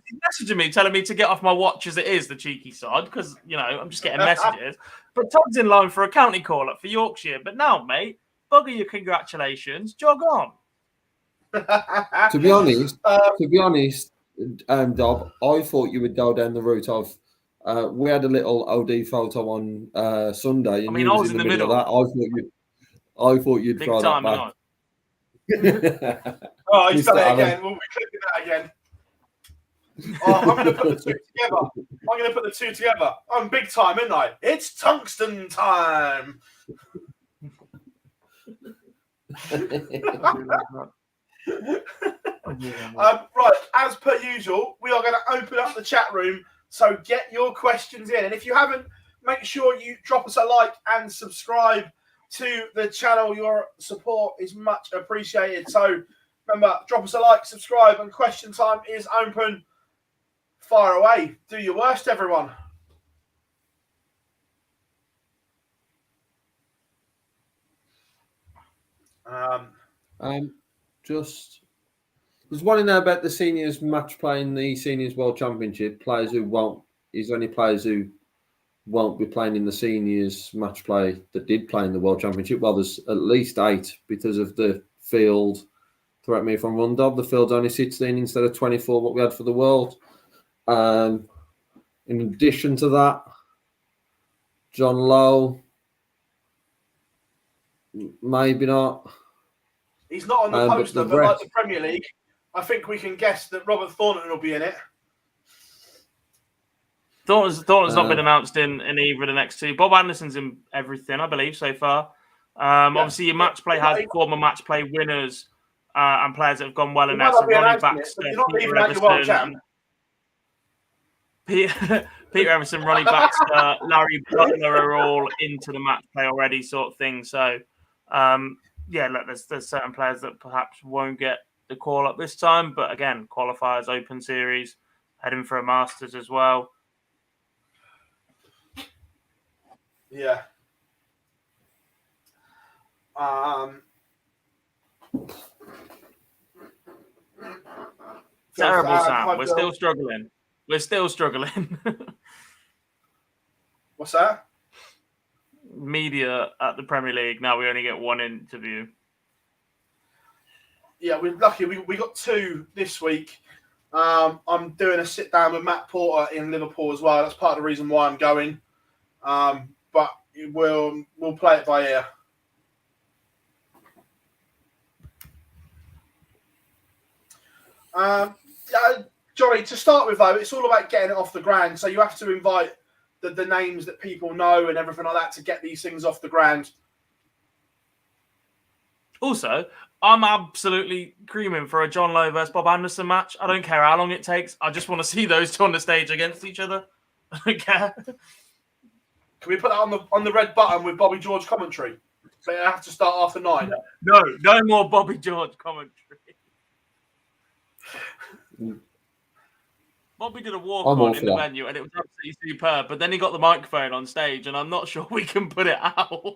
He's messaging me, telling me to get off my watch as it is, the cheeky sod, because, you know, I'm just getting messages. But Todd's in line for a county call-up for Yorkshire. But now, mate, bugger your congratulations. Jog on. To be honest, Dob, I thought you would go down the route of. We had a little OD photo on Sunday, and I was in the middle of that. I thought you'd big throw time, that back. Oh, he's done it again. We'll be clicking that again. Oh, I'm going to put the two together. I'm big time, isn't I? It's tungsten time. Right, as per usual, we are going to open up the chat room. So get your questions in. And if you haven't, make sure you drop us a like and subscribe to the channel. Your support is much appreciated. So remember, drop us a like, subscribe, and question time is open. Fire away. Do your worst, everyone. Just there's one in there about the seniors match playing the seniors world championship. Players who won't. Is there any players who won't be playing in the seniors match play that did play in the world championship? Well, there's at least 8 because of the field. Correct me if I'm wrong, Dob. The field's only 16 instead of 24, what we had for the world. In addition to that, John Lowe, maybe not. He's not on the poster, but like the Premier League, I think we can guess that Robert Thornton will be in it. Thornton's not been announced in either of the next 2. Bob Anderson's in everything, I believe, so far. Obviously, your match play has former match play winners and players that have gone well in there. So running backs, Peter Everson, running backs, Larry Butler are all into the match play already, sort of thing. So, look, there's certain players that perhaps won't get the call up this time, but again, qualifiers, open series, heading for a Masters as well. Yeah. Terrible, Sam. We're still struggling. What's that? Media at the Premier League. Now we only get 1 interview. Yeah, we're lucky. We got 2 this week. I'm doing a sit down with Matt Porter in Liverpool as well. That's part of the reason why I'm going. But we'll play it by ear. Johnny, to start with though, it's all about getting it off the ground. So you have to invite the names that people know and everything like that to get these things off the ground. Also, I'm absolutely creaming for a John Lowe versus Bob Anderson match. I don't care how long it takes. I just want to see those 2 on the stage against each other. I don't care. Can we put that on the red button with Bobby George commentary? So you have to start after 9. No more Bobby George commentary. Bobby did a walk-on in the venue, and it was absolutely superb. But then he got the microphone on stage, and I'm not sure we can put it out.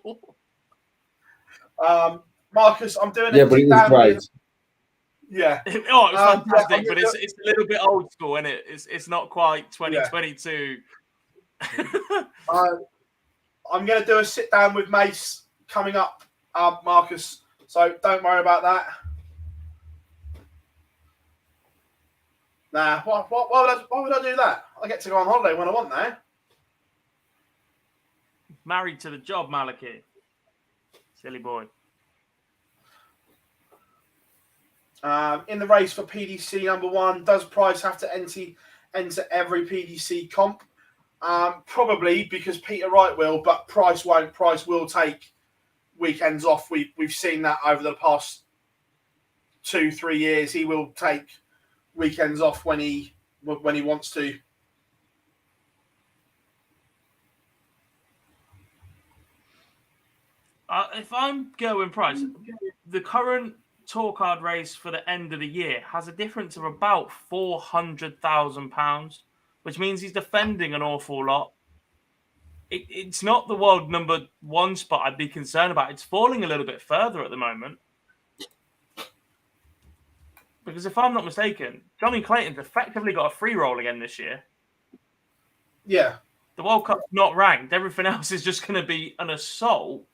Marcus, I'm doing it. Yeah, but it was great. Yeah. It was fantastic, but it's a little bit old school, isn't it? It's not quite 2022. Yeah. I'm going to do a sit down with Mace coming up, Marcus. So don't worry about that. Nah, why would I do that? I get to go on holiday when I want now. Married to the job, Maliki. Silly boy. In the race for PDC number 1, does Price have to enter every PDC comp? Probably, because Peter Wright will, but Price won't. Price will take weekends off. We've seen that over the past 2-3 years. He will take weekends off when he wants to. If I'm going Price, the current tour card race for the end of the year has a difference of about £400,000, which means he's defending an awful lot. It's not the world number 1 spot I'd be concerned about. It's falling a little bit further at the moment. Because if I'm not mistaken, Johnny Clayton's effectively got a free roll again this year. Yeah. The World Cup's not ranked. Everything else is just going to be an assault.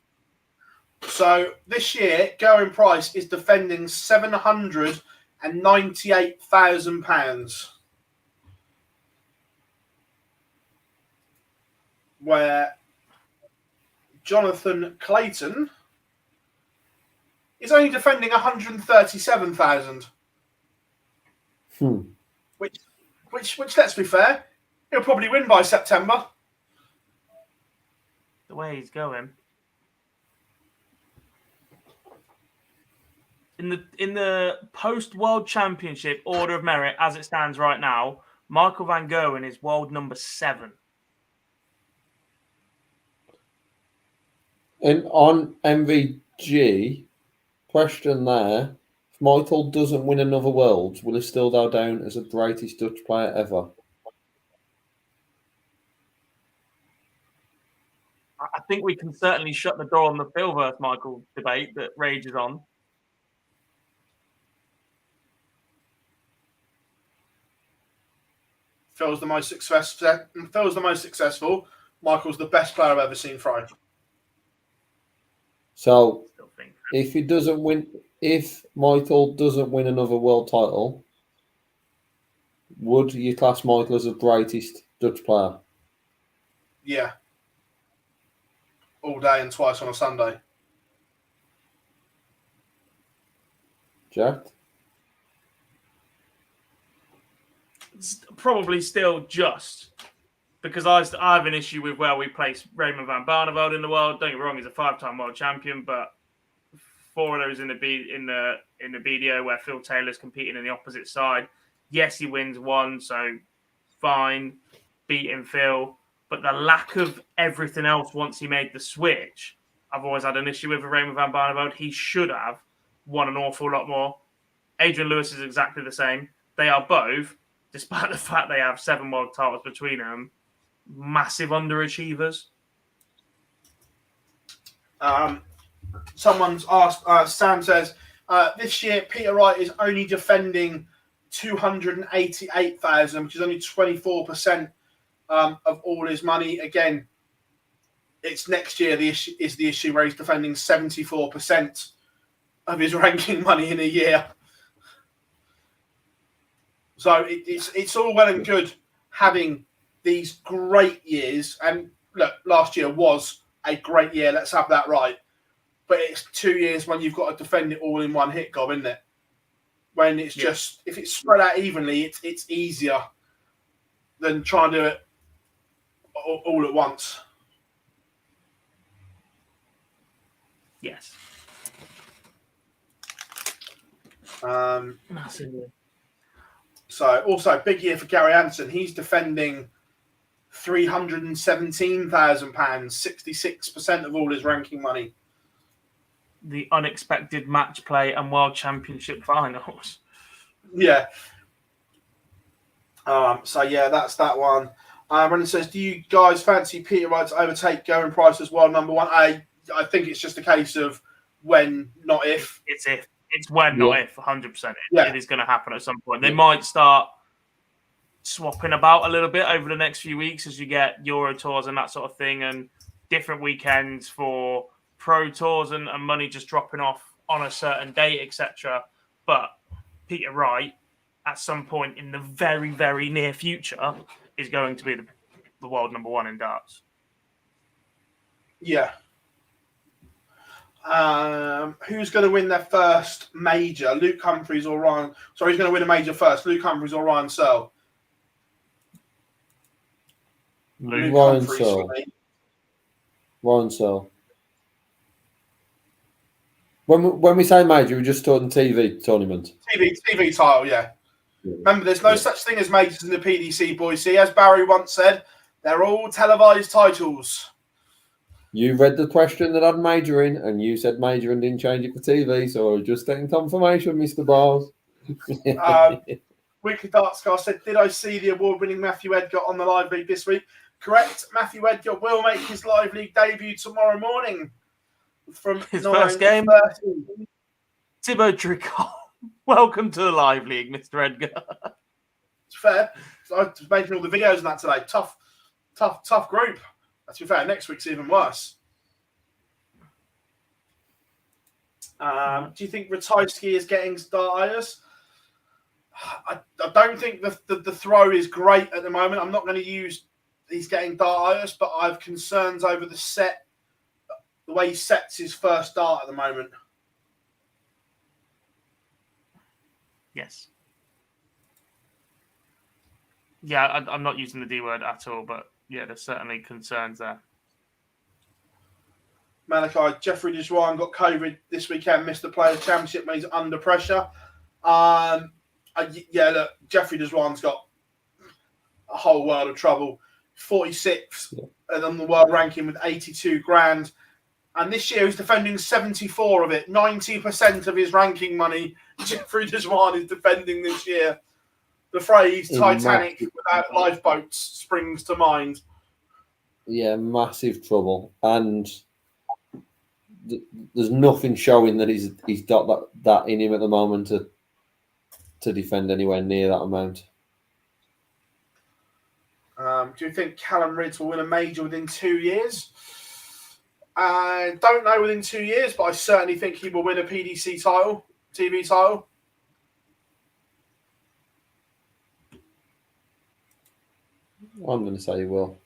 So this year, Gerwen Price is defending £798,000. Where Jonathan Clayton is only defending 137,000. Which, let's be fair, he'll probably win by September. The way he's going. In the post World Championship order of merit, as it stands right now, Michael van Gerwen is world number 7. And on MVG, question there: if Michael doesn't win another Worlds, will he still go down as the greatest Dutch player ever? I think we can certainly shut the door on the Phill versus Michael debate that rages on. Phil's the most successful. Michael's the best player I've ever seen throw. So, if Michael doesn't win another world title, would you class Michael as the greatest Dutch player? Yeah. All day and twice on a Sunday. Jack? It's probably still just. Because I have an issue with where we place Raymond van Barneveld in the world. Don't get me wrong, he's a 5-time world champion, but 4 of those in the BDO where Phill Taylor's competing in the opposite side. Yes, he wins 1, so fine, beating Phill. But the lack of everything else once he made the switch, I've always had an issue with Raymond van Barneveld. He should have won an awful lot more. Adrian Lewis is exactly the same. They are both, despite the fact they have 7 world titles between them, massive underachievers. Someone's asked, Sam says, this year Peter Wright is only defending 288,000, which is only 24% of all his money. Again, it's next year the issue where he's defending 74% of his ranking money in a year. So it's all well and good having these great years, and look, last year was a great year. Let's have that right. But it's 2 years when you've got to defend it all in one hit, Gob, isn't it? When it's just, if it's spread out evenly, it's easier than trying to do it all at once. Yes. Massively. So also big year for Gary Anderson. He's defending £317,000, 66% of all his ranking money. The unexpected match play and world championship finals. Yeah. So yeah, that's that one. Brendan says, do you guys fancy Peter Wright to overtake Gerwen Price as world number 1? I think it's just a case of when, not if. It's if. It's when, not if. 100%. It is going to happen at some point. They might start swapping about a little bit over the next few weeks as you get Euro tours and that sort of thing, and different weekends for pro tours and money just dropping off on a certain date, etc. But Peter Wright, at some point in the very, very near future, is going to be the world number 1 in darts. Yeah. Who's going to win their first major? Luke Humphreys or Ryan? Sorry, who's going to win a major first? Luke Humphreys or Ryan Searle? Ryan Searle. Ryan Searle. When we say major, we're just talking TV tournament. TV title, yeah. Remember, there's no such thing as majors in the PDC, boys. See, as Barry once said, they're all televised titles. You read the question that I'd major in, and you said major and didn't change it for TV, so just getting confirmation, Mr. Bars. Weekly Darts Car said, did I see the award-winning Matthew Edgar on the live league this week? Correct. Matthew Edgar will make his live league debut tomorrow morning. From his first game. Thibaut Tricot Welcome to the live league, Mr. Edgar. It's fair. So I was making all the videos and that today. Tough group. To be fair, next week's even worse. Do you think Ratajski is getting starters? I don't think the throw is great at the moment. I'm not going to use he's getting darters, but I have concerns over the way he sets his first dart at the moment. Yes. Yeah, I'm not using the D word at all, but yeah, there's certainly concerns there. Malachi, Jeffrey Deswan got COVID this weekend, missed the Players' Championship when he's under pressure. Look, Jeffrey Deswan's got a whole world of trouble. 46th on the world ranking with 82 grand. And this year he's defending 74 of it. 90% of his ranking money, Jeffrey Deswan is defending this year. The phrase Titanic without lifeboats springs to mind. Yeah, massive trouble. And there's nothing showing that he's got that in him at the moment to defend anywhere near that amount. Do you think Callum Ridds will win a major within 2 years? I don't know within 2 years, but I certainly think he will win a PDC title, TV title. I'm going to say he will.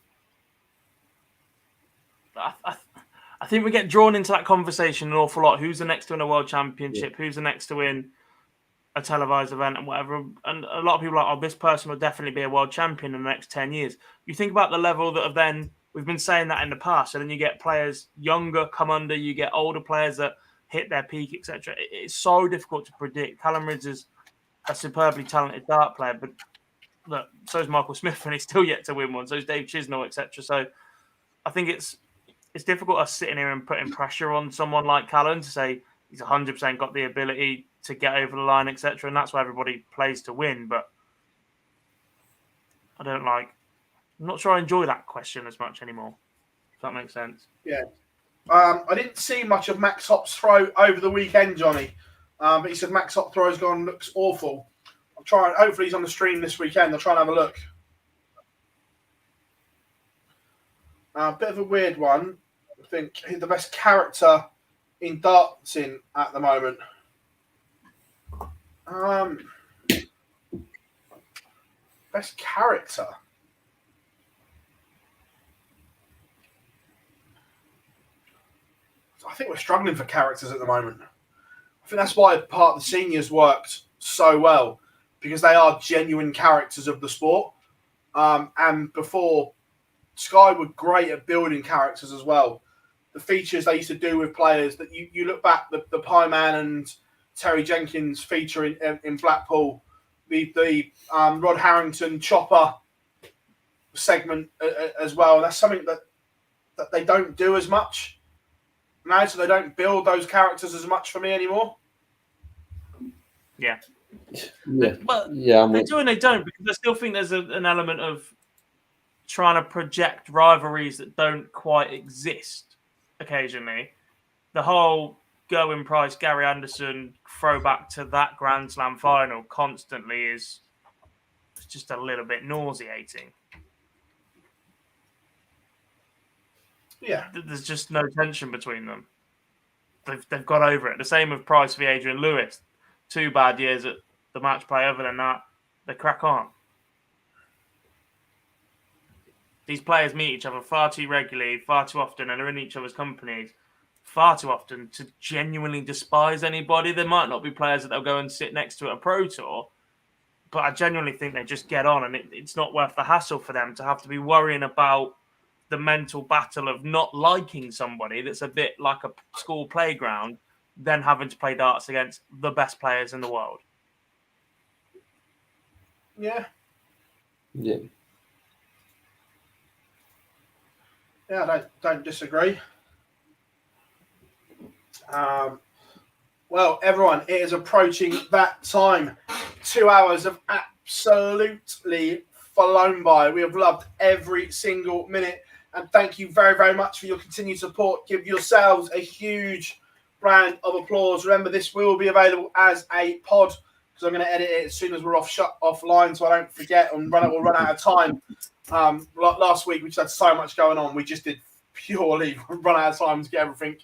I think we get drawn into that conversation an awful lot. Who's the next to win a world championship? Yeah. Who's the next to win a televised event and whatever? And a lot of people are like, oh, this person will definitely be a world champion in the next 10 years. You think about the level that have then, we've been saying that in the past, and then you get players younger come under, you get older players that hit their peak, etc. It's so difficult to predict. Callum Ridds is a superbly talented dart player, but look, so is Michael Smith, and he's still yet to win one. So is Dave Chisnell, etc. So I think it's difficult us sitting here and putting pressure on someone like Cullen to say he's 100% got the ability to get over the line, etc. And that's why everybody plays to win. But I'm not sure I enjoy that question as much anymore. If that makes sense. Yeah. I didn't see much of Max Hop's throw over the weekend, Johnny. But he said Max Hop throw's gone, looks awful. I'll try. Hopefully he's on the stream this weekend. I'll try and have a look. Bit of a weird one. I think he's the best character in dartsing at the moment. Best character. I think we're struggling for characters at the moment. I think that's why part of the seniors worked so well, because they are genuine characters of the sport. And before, Sky were great at building characters as well. The features they used to do with players that you look back, the Pie Man and Terry Jenkins feature in Blackpool, the Rod Harrington Chopper segment as well. That's something that they don't do as much now, so they don't build those characters as much for me anymore. Yeah. Yeah. Well, yeah, they do and they don't, because I still think there's an element of trying to project rivalries that don't quite exist occasionally. The whole Gerwen Price, Gary Anderson throwback to that Grand Slam final constantly is just a little bit nauseating. Yeah. There's just no tension between them. They've got over it. The same with Price v. Adrian Lewis. 2 bad years at the match play. Other than that, they crack on. These players meet each other far too regularly, far too often, and are in each other's companies far too often to genuinely despise anybody. There might not be players that they'll go and sit next to at a pro tour, but I genuinely think they just get on, and it's not worth the hassle for them to have to be worrying about the mental battle of not liking somebody that's a bit like a school playground, then having to play darts against the best players in the world. Yeah. Yeah. Yeah, I don't disagree. Well, everyone, it is approaching that time. 2 hours have absolutely flown by. We have loved every single minute. And thank you very, very much for your continued support. Give yourselves a huge round of applause. Remember, this will be available as a pod because I'm going to edit it as soon as we're offline, so I don't forget and we'll run out of time. Last week we just had so much going on. We just did purely run out of time to get everything,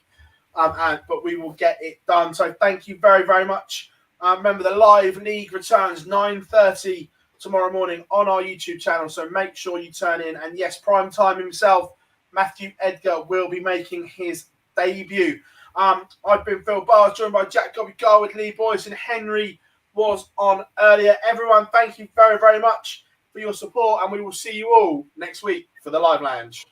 but we will get it done. So thank you very, very much. Remember, the live league returns 9:30 tomorrow morning on our YouTube channel, so make sure you turn in. And yes, prime time himself, Matthew Edgar, will be making his debut. I've been Phill Barnes, joined by Jack Gobby Garwood, Lee Boyce, and Henry was on earlier. Everyone, thank you very, very much for your support, and we will see you all next week for the Live Lounge.